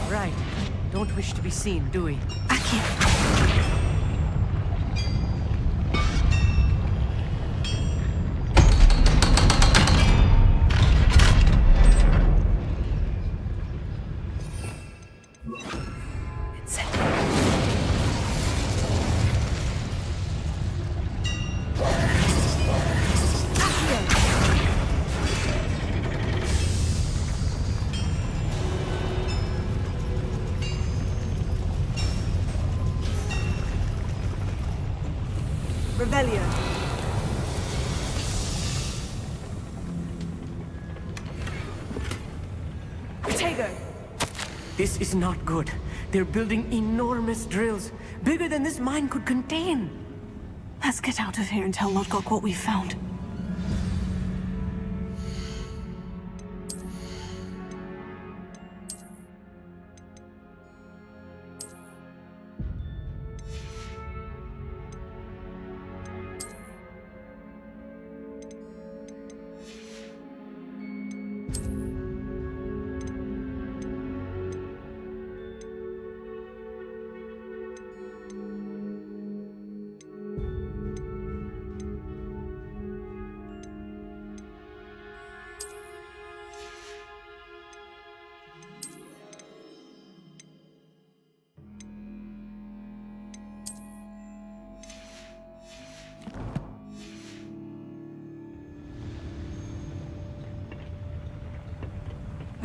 Right. Don't wish to be seen, do we? Revelio. Protego. This is not good. They're building enormous drills, bigger than this mine could contain. Let's get out of here and tell Lodgok what we found.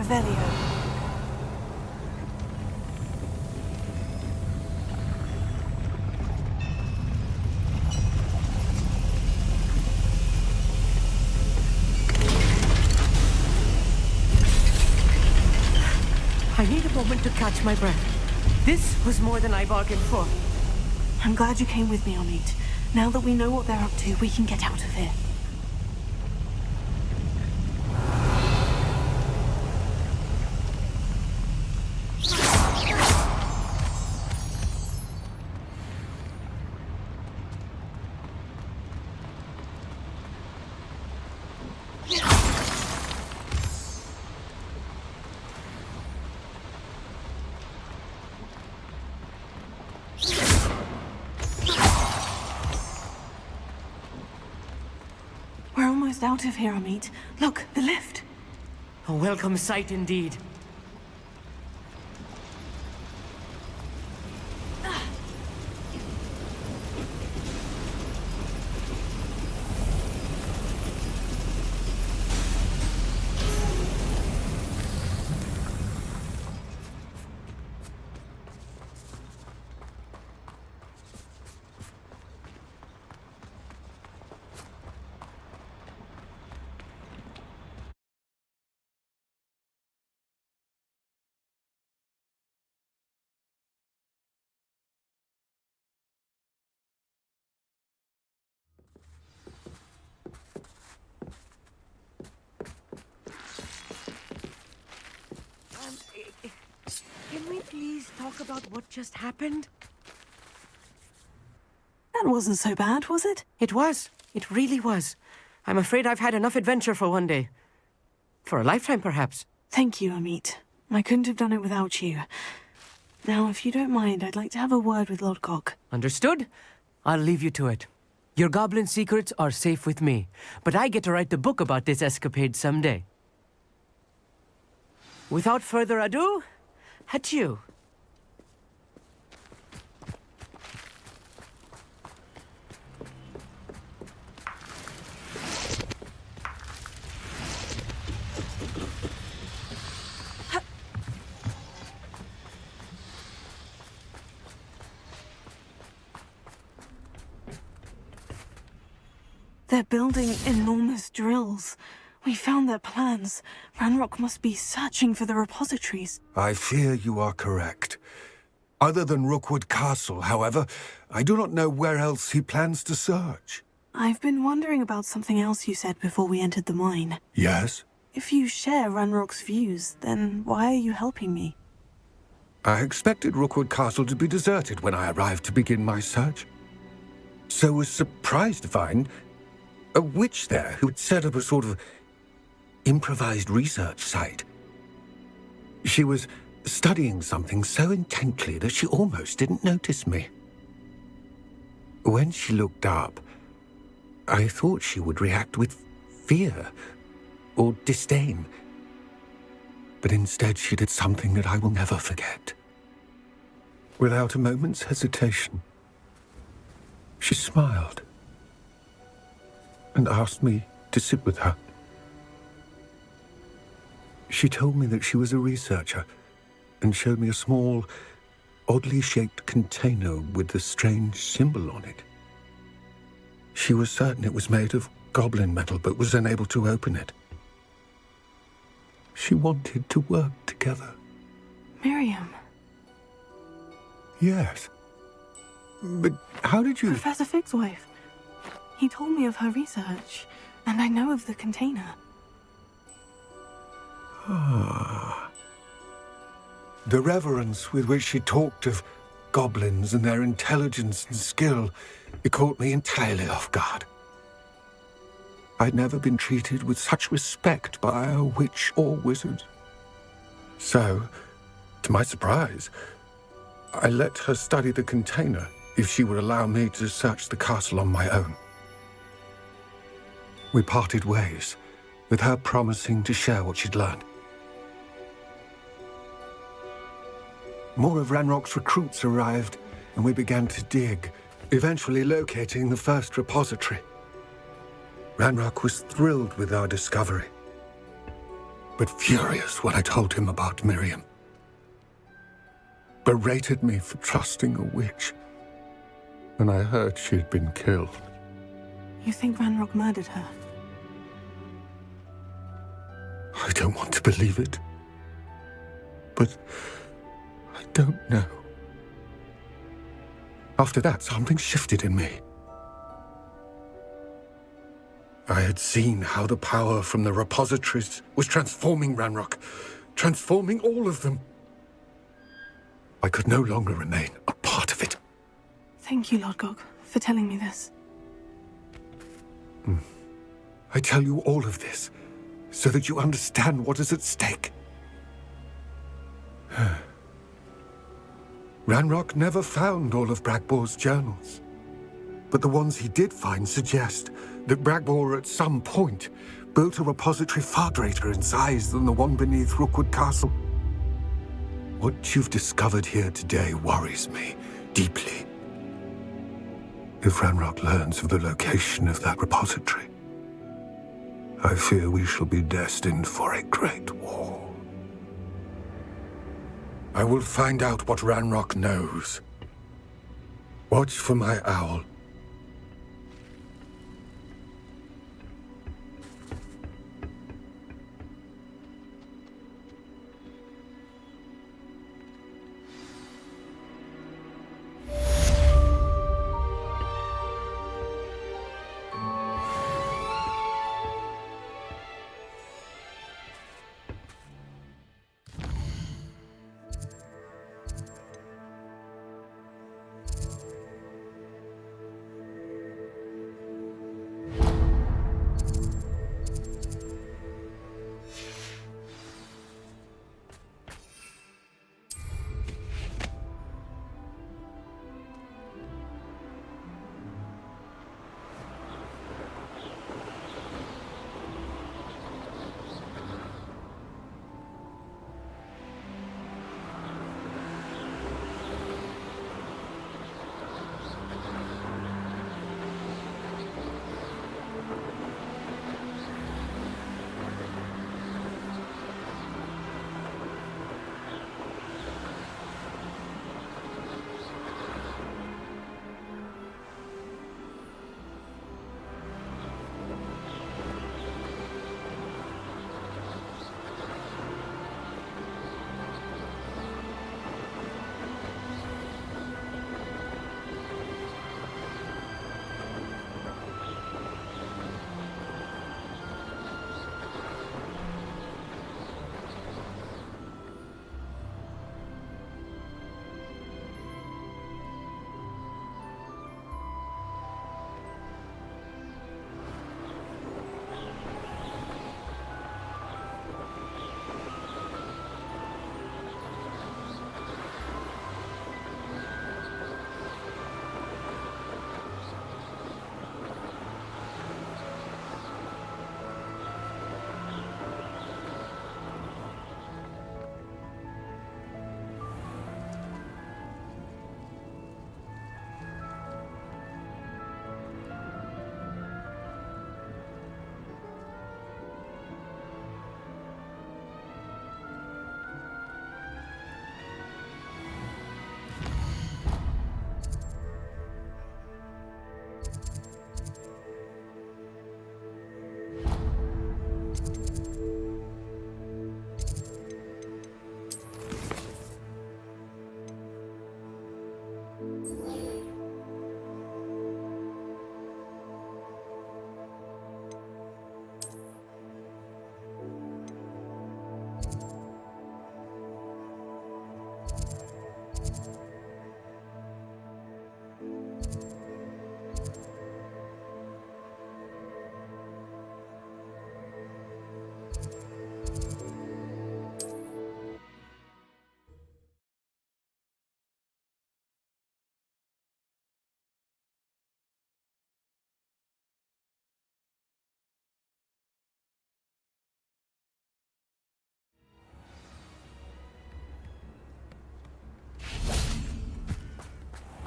Revelio. I need a moment to catch my breath. This was more than I bargained for. I'm glad you came with me, Amit. Now that we know what they're up to, we can get out of here. We're almost out of here, Amit. Look, the lift. A welcome sight indeed. Can we please talk about what just happened? That wasn't so bad, was it? It was. It really was. I'm afraid I've had enough adventure for one day. For a lifetime, perhaps. Thank you, Amit. I couldn't have done it without you. Now, if you don't mind, I'd like to have a word with Lodgok. Understood? I'll leave you to it. Your goblin secrets are safe with me, but I get to write the book about this escapade someday. Without further ado, adieu. They're building enormous drills. We found their plans. Ranrock must be searching for the repositories. I fear you are correct. Other than Rookwood Castle, however, I do not know where else he plans to search. I've been wondering about something else you said before we entered the mine. Yes? If you share Ranrock's views, then why are you helping me? I expected Rookwood Castle to be deserted when I arrived to begin my search. So was surprised to find a witch there who had set up a sort of improvised research site. She was studying something so intently that she almost didn't notice me. When she looked up, I thought she would react with fear or disdain. But instead she did something that I will never forget. Without a moment's hesitation, she smiled and asked me to sit with her. She told me that she was a researcher and showed me a small, oddly shaped container with a strange symbol on it. She was certain it was made of goblin metal, but was unable to open it. She wanted to work together. Miriam. Yes. But how did you... Professor Fig's wife. He told me of her research, and I know of the container. Ah. The reverence with which she talked of goblins and their intelligence and skill, it caught me entirely off guard. I'd never been treated with such respect by a witch or wizard. So, to my surprise, I let her study the container if she would allow me to search the castle on my own. We parted ways, with her promising to share what she'd learned. More of Ranrock's recruits arrived, and we began to dig, eventually locating the first repository. Ranrock was thrilled with our discovery. but furious when I told him about Miriam. Berated me for trusting a witch, and I heard she'd been killed. You think Ranrock murdered her? I don't want to believe it, but I don't know. After that, something shifted in me. I had seen how the power from the repositories was transforming Ranrock, transforming all of them. I could no longer remain a part of it. Thank you, Lord Gog, for telling me this. I tell you all of this so that you understand what is at stake. Ranrock never found all of Bragbor's journals, but the ones he did find suggest that Bragbor at some point built a repository far greater in size than the one beneath Rookwood Castle. What you've discovered here today worries me deeply. If Ranrock learns of the location of that repository, I fear we shall be destined for a great war. I will find out what Ranrock knows. Watch for my owl.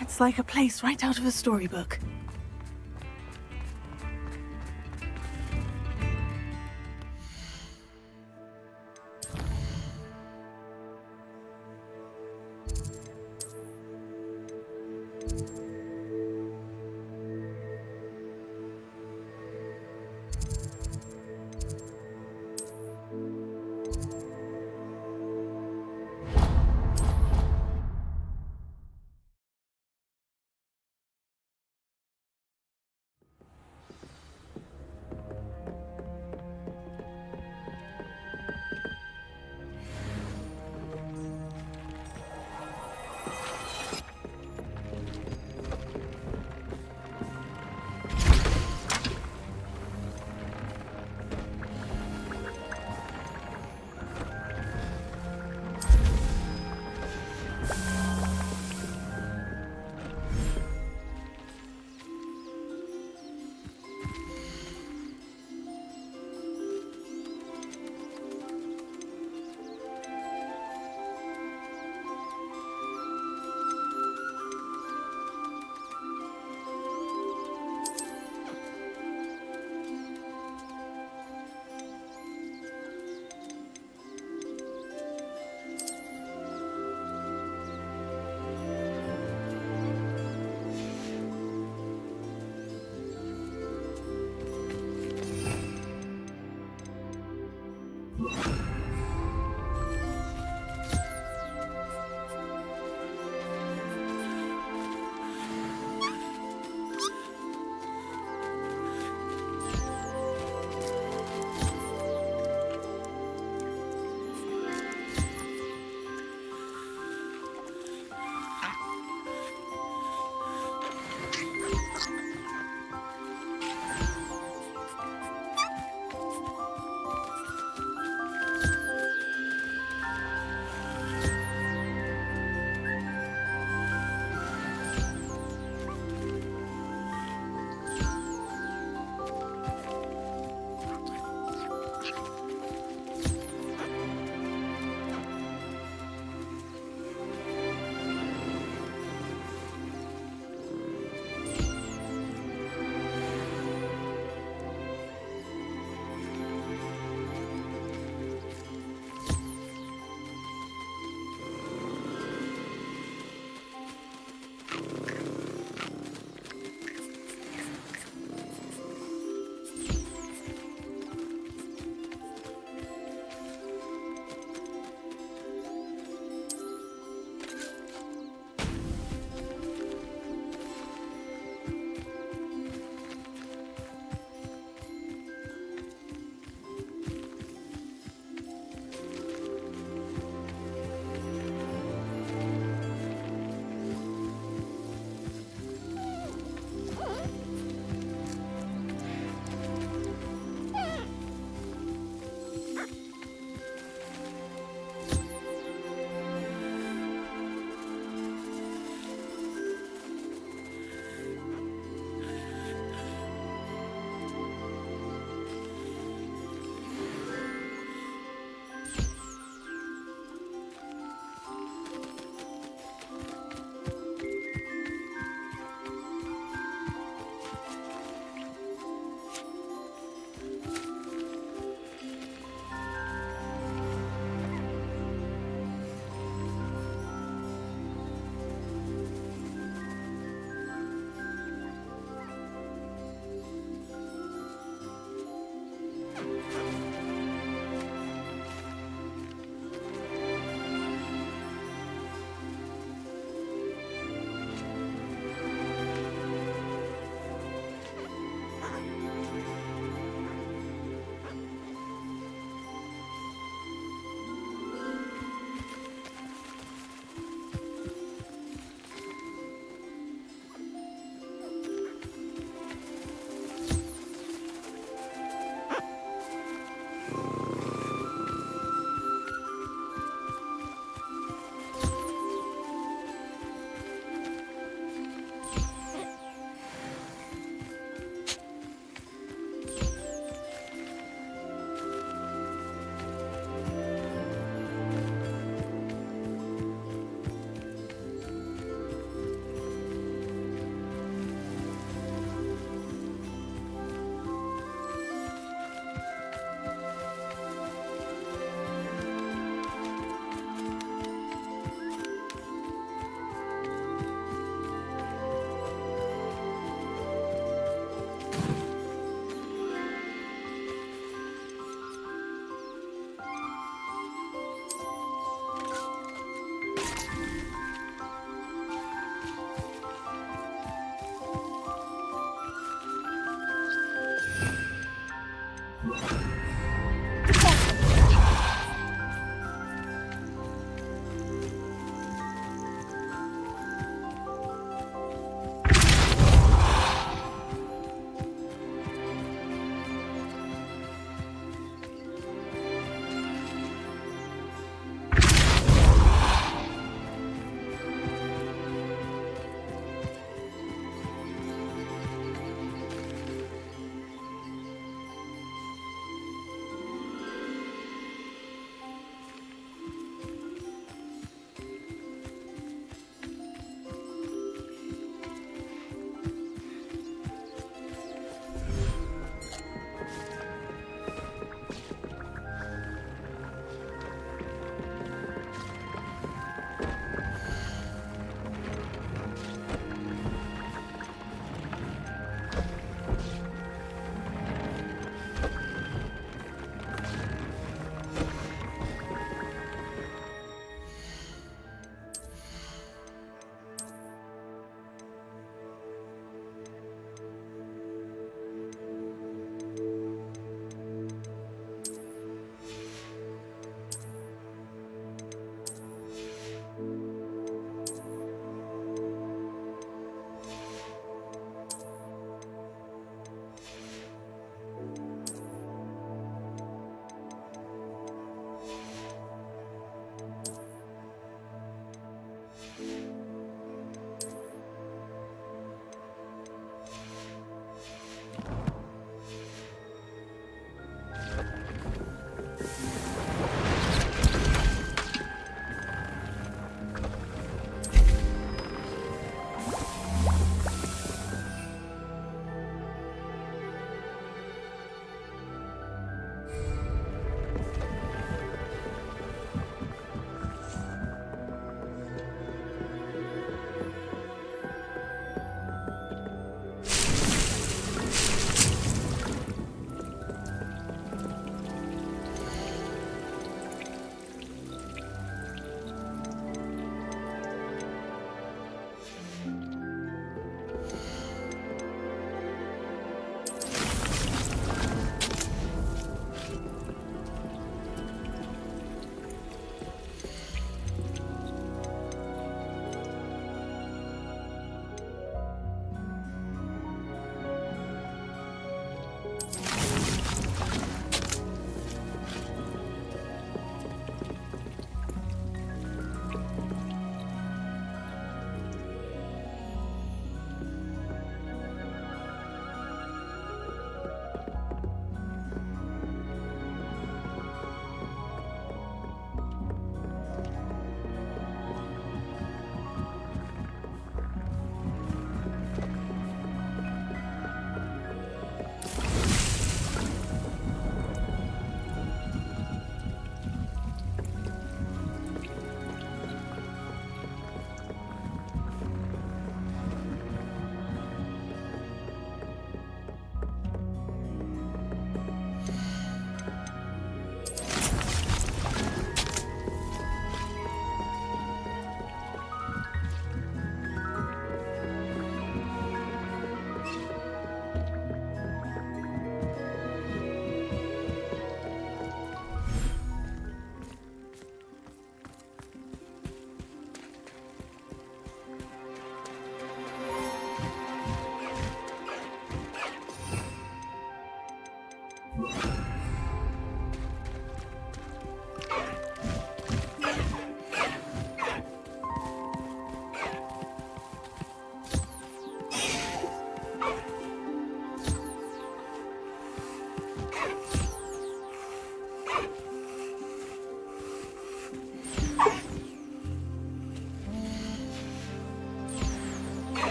It's like a place right out of a storybook.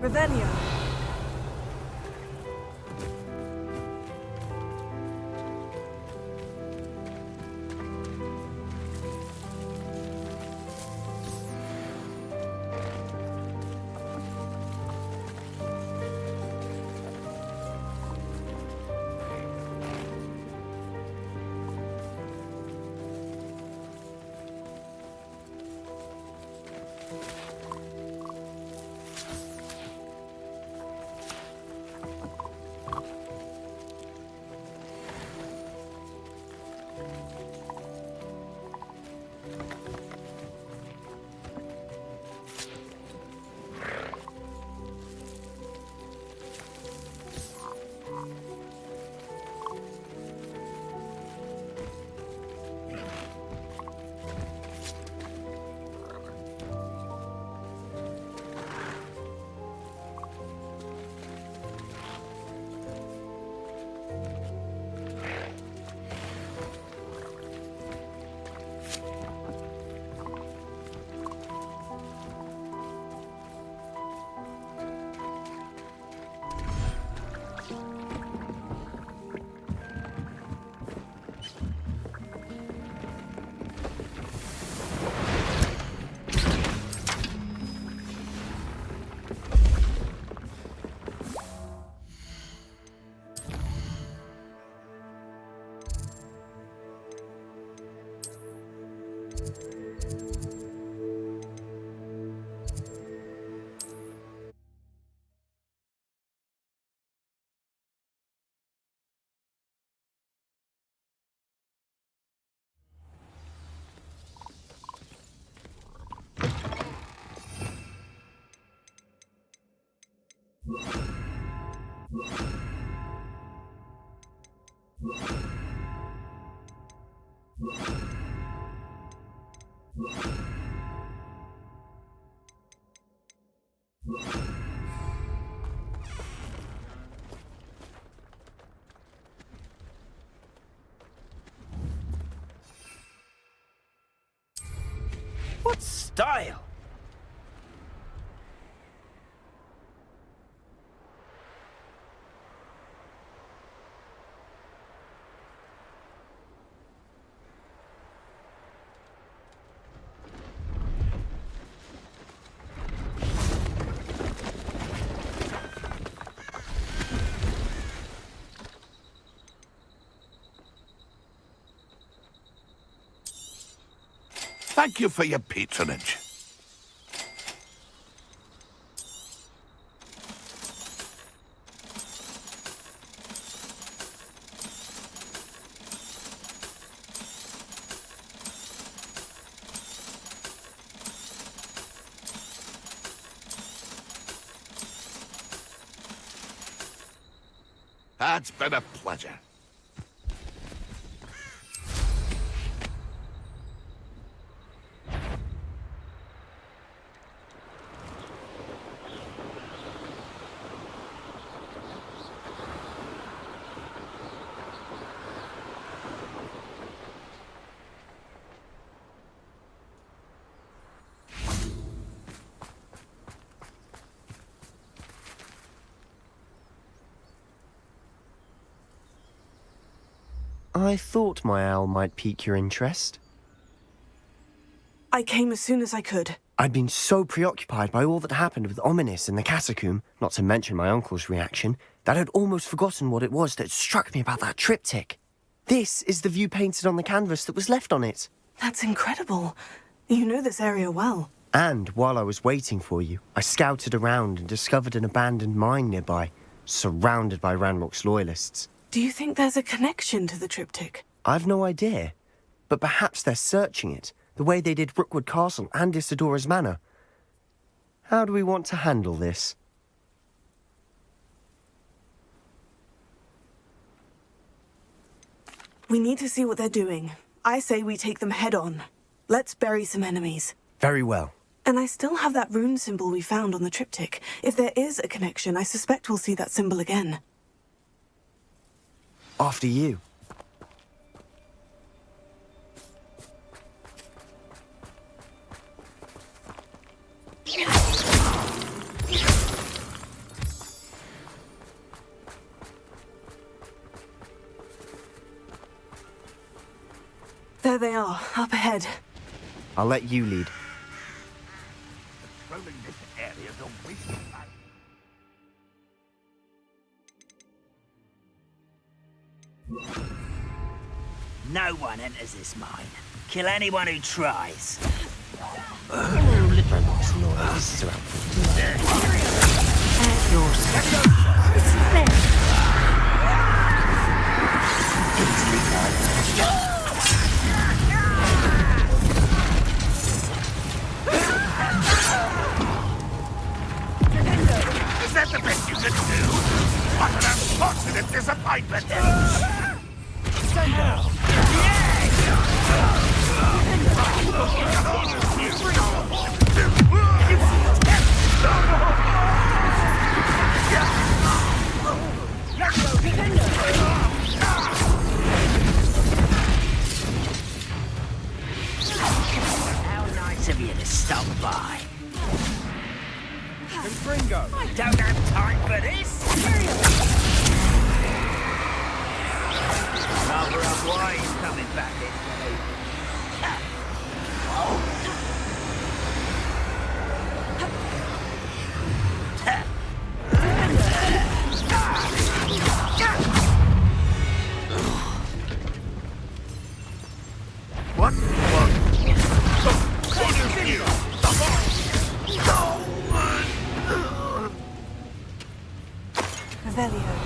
Revelio. What style? Thank you for your patronage. It's been a pleasure. I thought my owl might pique your interest. I came as soon as I could. I'd been so preoccupied by all that happened with Ominis in the catacomb, not to mention my uncle's reaction, that I'd almost forgotten what it was that struck me about that triptych. This is the view painted on the canvas that was left on it. That's incredible. You know this area well. And while I was waiting for you, I scouted around and discovered an abandoned mine nearby, surrounded by Ranrock's loyalists. Do you think there's a connection to the triptych? I've no idea, but perhaps they're searching it, the way they did Rookwood Castle and Isidora's Manor. How do we want to handle this? We need to see what they're doing. I say we take them head on. Let's bury some enemies. Very well. And I still have that rune symbol we found on the triptych. If there is a connection, I suspect we'll see that symbol again. After you. There they are, up ahead. I'll let you lead. Rolling this area's a waste of time. No one enters this mine. Kill anyone who tries. Ranrock's loyalists are Is that the best you can do? What an unfortunate disappointment! How nice of you to stop by. Confringo! I don't have time for this! Cover up why he's coming back in. What? What is you? Revelio.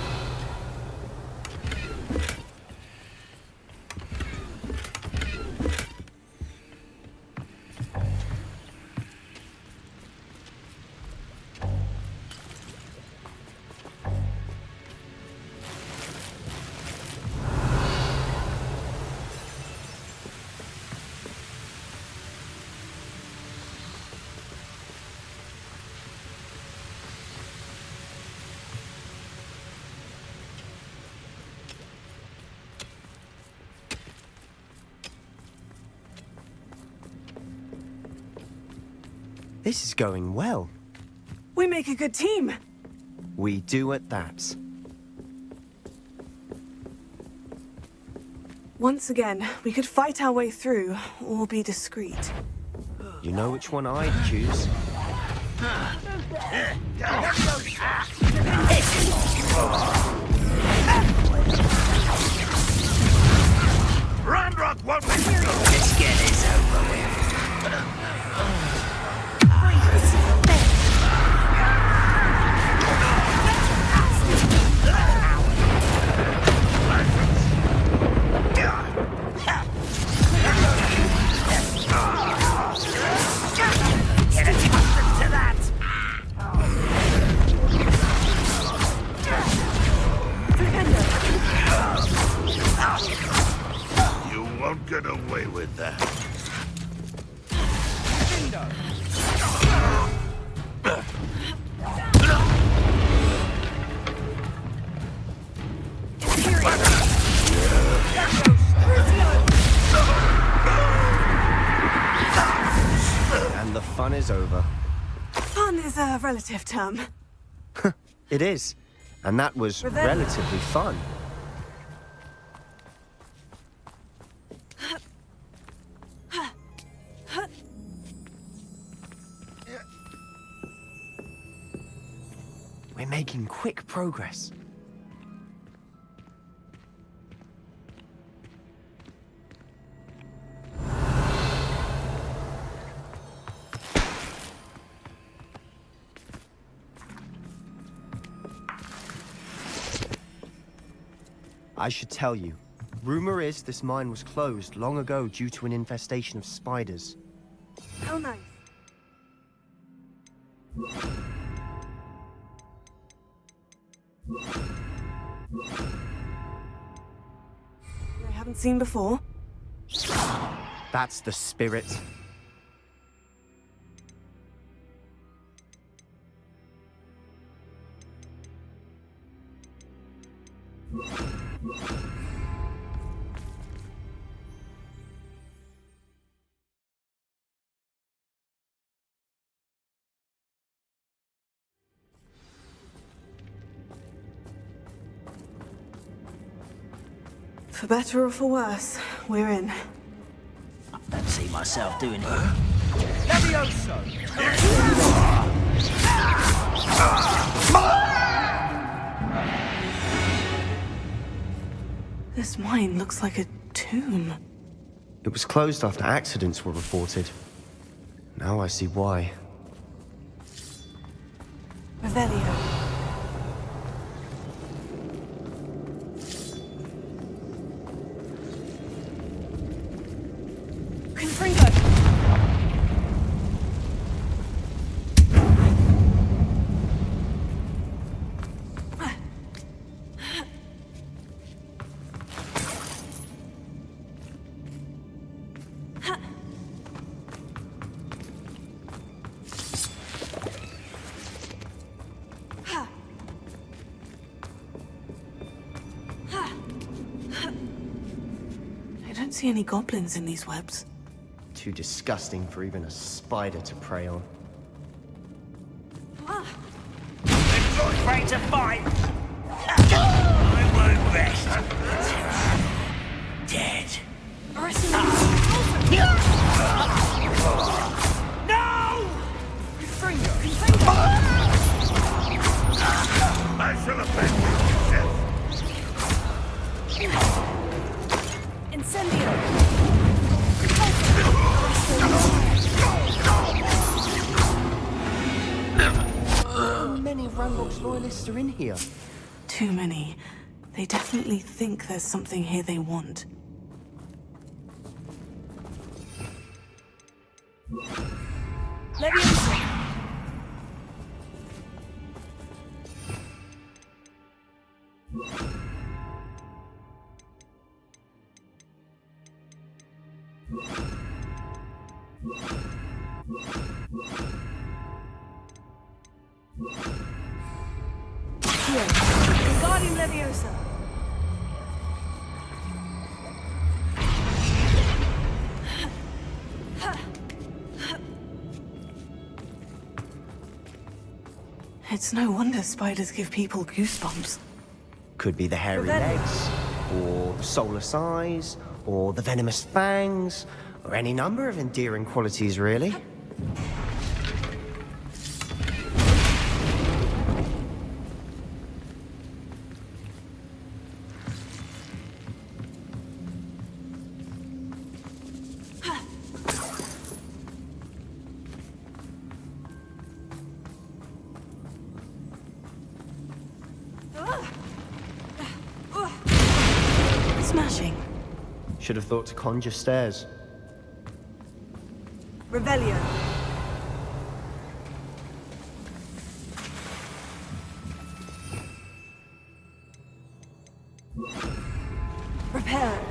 This is going well. We make a good team. We do at that. Once again, we could fight our way through, or be discreet. You know which one I'd choose. Ranrock won't let you go! Let's get this over with. Get accustomed to that! You won't get away with that. And the fun is over. Fun is a relative term. It is. And that was But then- relatively fun. We're making quick progress. I should tell you. Rumor is this mine was closed long ago due to an infestation of spiders. How nice. I haven't seen before. That's the spirit. For better or for worse, we're in. I don't see myself doing it. Levioso! This mine looks like a tomb. It was closed after accidents were reported. Now I see why. Revelio. I don't see any goblins in these webs. Too disgusting for even a spider to prey on. We're not afraid to fight! I won't rest until dead. No! I shall avenge you, Incendio! How many Rambox loyalists are in here? Too many. They definitely think there's something here they want. Leviosa! Here, Guardian Leviosa. It's no wonder spiders give people goosebumps. Could be the hairy legs, or the soulless eyes, or the venomous fangs, or any number of endearing qualities, really. Smashing. Should have thought to conjure stairs. Revelio. Prepare.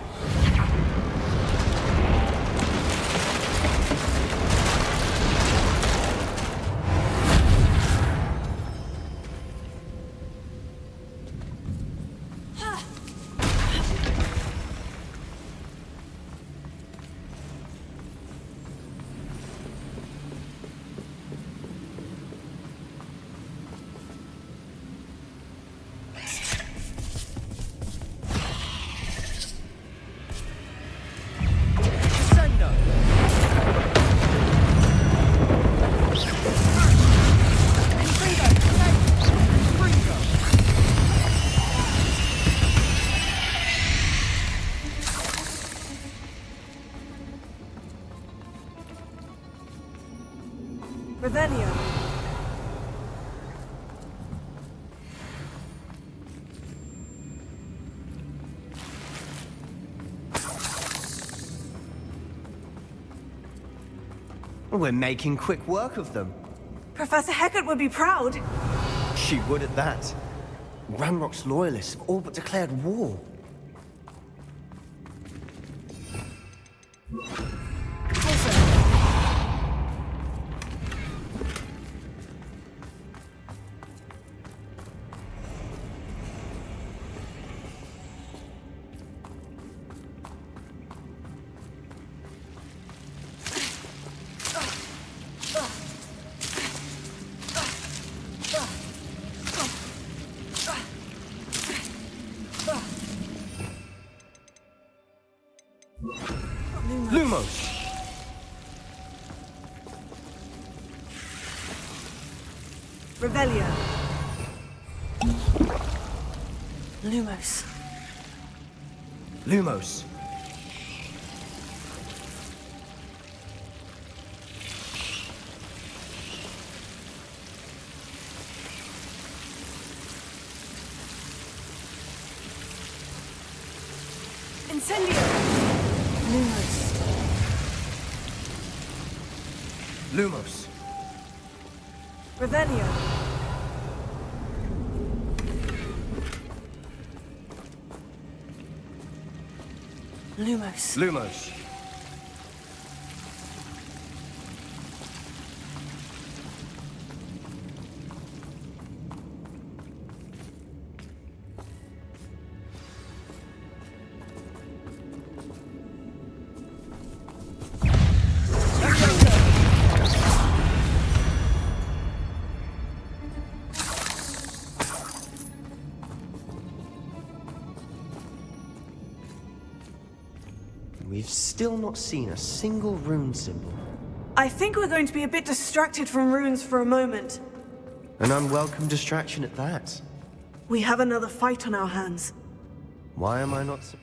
Revelio. We're making quick work of them. Professor Hecat would be proud. She would at that. Ranrock's loyalists have all but declared war. Lumos! Revelio. Lumos. Lumos! Incendio. Lumos. Lumos! Revelio. Lumos. Lumos! We've still not seen a single rune symbol. I think we're going to be a bit distracted from runes for a moment. An unwelcome distraction at that. We have another fight on our hands. Why am I not surprised?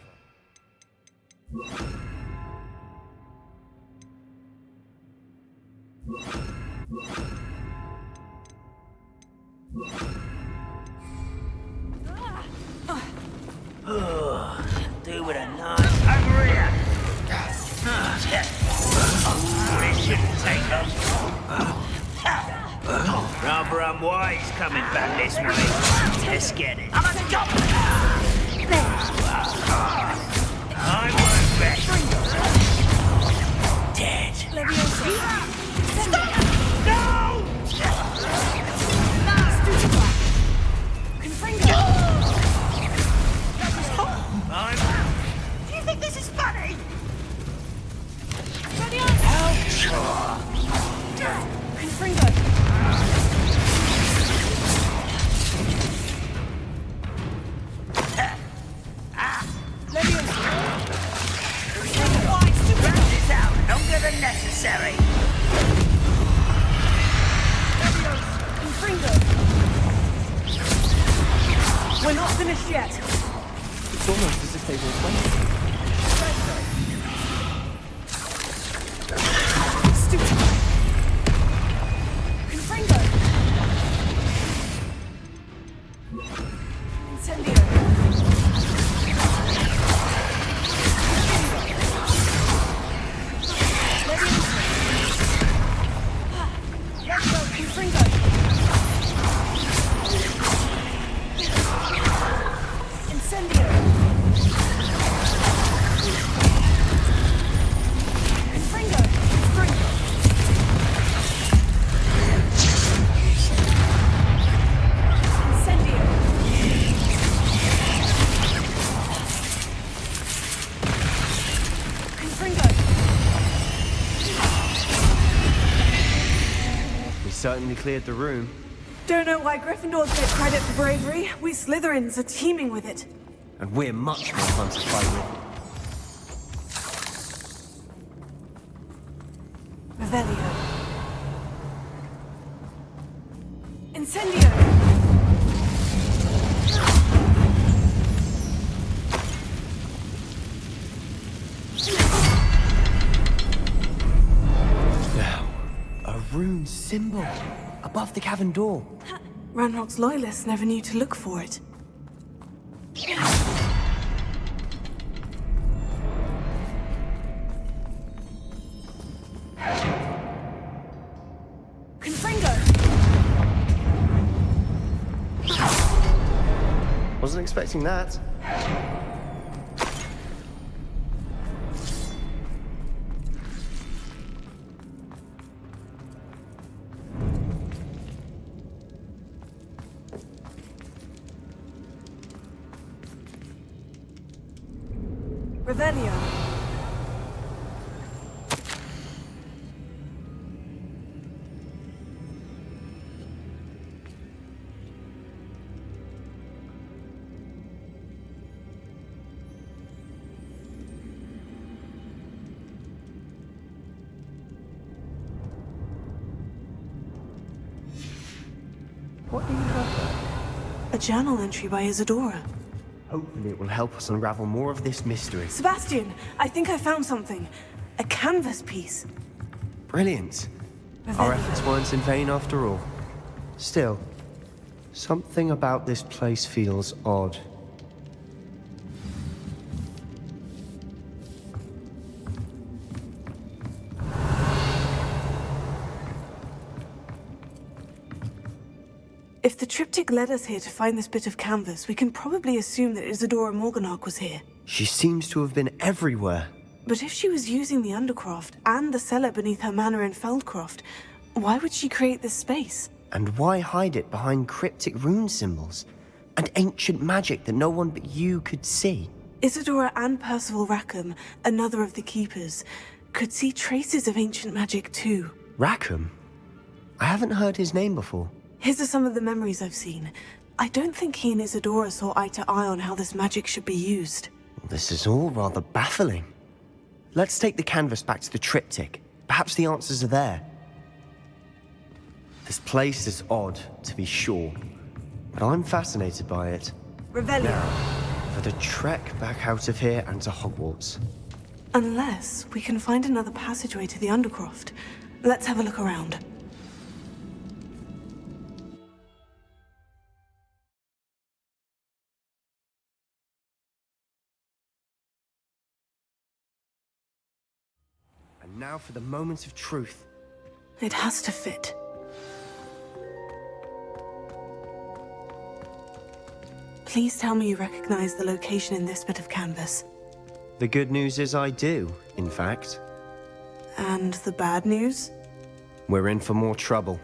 Do with a knife. Over here. This shouldn't take long. Rather unwise coming back this way. Let's get it. I'm a stop. I won't bet. Dead. Stop! No! Do you think this is funny? Confringo. Practice out longer than necessary. Confringo. We're not finished yet. It's almost as if they were waiting. Stupid. Confringo. Incendio. Confringo. Incendio. Confringo. Confringo. Incendio. Confringo. We certainly cleared the room. Don't know why Gryffindors get credit for bravery. We Slytherins are teeming with it. And we're much more fun to fight with. Revelio. Incendio. Now, a rune symbol above the cavern door. Ranrock's loyalists never knew to look for it. Confringo! Wasn't expecting that. Revelio. What do you have there? A journal entry by Isadora. Hopefully it will help us unravel more of this mystery. Sebastian, I think I found something. A canvas piece. Brilliant. Our efforts weren't in vain after all. Still, something about this place feels odd. If the triptych led us here to find this bit of canvas, we can probably assume that Isadora Morganach was here. She seems to have been everywhere. But if she was using the Undercroft and the cellar beneath her manor in Feldcroft, why would she create this space? And why hide it behind cryptic rune symbols and ancient magic that no one but you could see? Isadora and Percival Rackham, another of the Keepers, could see traces of ancient magic too. Rackham? I haven't heard his name before. His are some of the memories I've seen. I don't think he and Isadora saw eye to eye on how this magic should be used. This is all rather baffling. Let's take the canvas back to the triptych. Perhaps the answers are there. This place is odd, to be sure, but I'm fascinated by it. Revelio. Now, for the trek back out of here and to Hogwarts. Unless we can find another passageway to the Undercroft. Let's have a look around. And now for the moment of truth. It has to fit. Please tell me you recognize the location in this bit of canvas. The good news is I do, in fact. And the bad news? We're in for more trouble.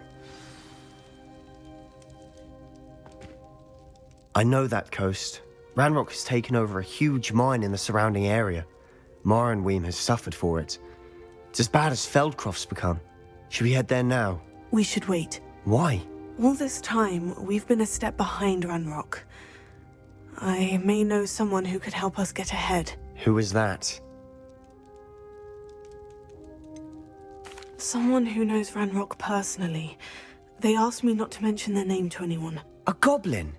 I know that coast. Ranrock has taken over a huge mine in the surrounding area. Marrenweem has suffered for it. It's as bad as Feldcroft's become. Should we head there now? We should wait. Why? All this time, we've been a step behind Ranrock. I may know someone who could help us get ahead. Who is that? Someone who knows Ranrock personally. They asked me not to mention their name to anyone. A goblin?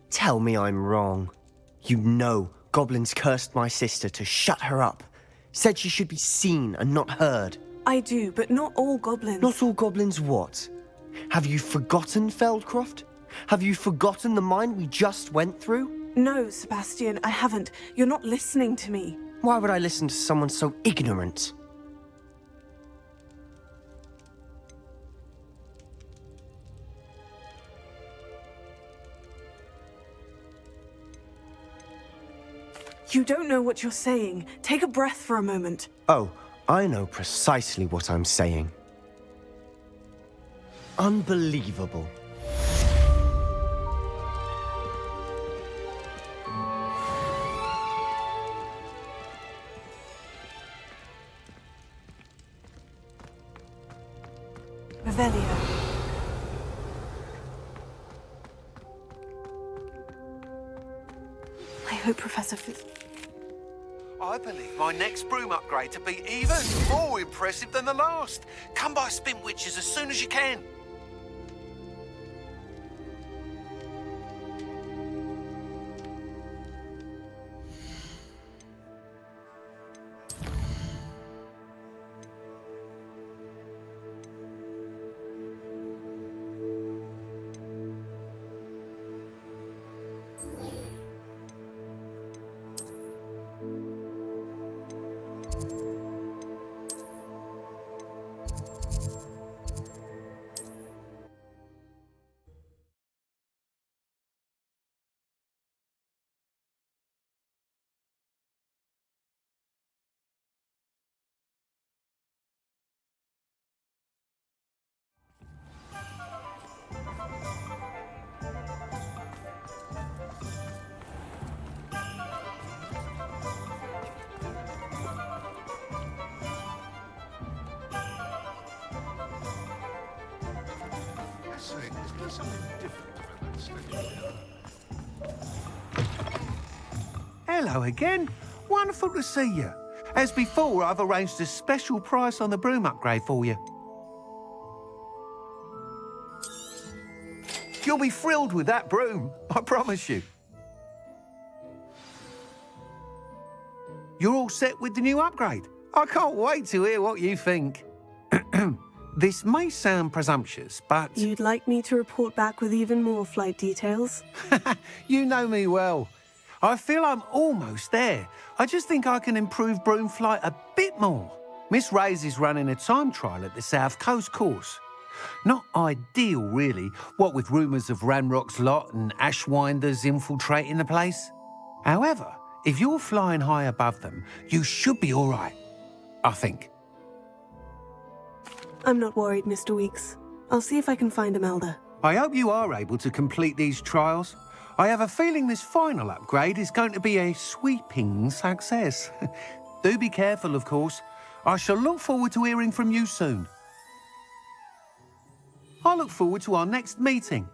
Tell me I'm wrong. You know goblins cursed my sister to shut her up. Said she should be seen and not heard. I do, but not all goblins. Not all goblins what? Have you forgotten Feldcroft? Have you forgotten the mine we just went through? No, Sebastian, I haven't. You're not listening to me. Why would I listen to someone so ignorant? You don't know what you're saying. Take a breath for a moment. Oh, I know precisely what I'm saying. Unbelievable. Revelio. I hope Professor I believe my next broom upgrade to be even more impressive than the last. Come by Spin Witches as soon as you can. sake, is there something different about that statue? Hello again. Wonderful to see you. As before, I've arranged a special price on the broom upgrade for you. You'll be thrilled with that broom, I promise you. You're all set with the new upgrade. I can't wait to hear what you think. This may sound presumptuous, but... You'd like me to report back with even more flight details? You know me well. I feel I'm almost there. I just think I can improve broom flight a bit more. Miss Ray's is running a time trial at the South Coast course. Not ideal, really, what with rumours of Ranrock's lot and Ashwinders infiltrating the place. However, if you're flying high above them, you should be all right, I think. I'm not worried, Mr. Weeks. I'll see if I can find Imelda. I hope you are able to complete these trials. I have a feeling this final upgrade is going to be a sweeping success. Do be careful, of course. I shall look forward to hearing from you soon. I look forward to our next meeting.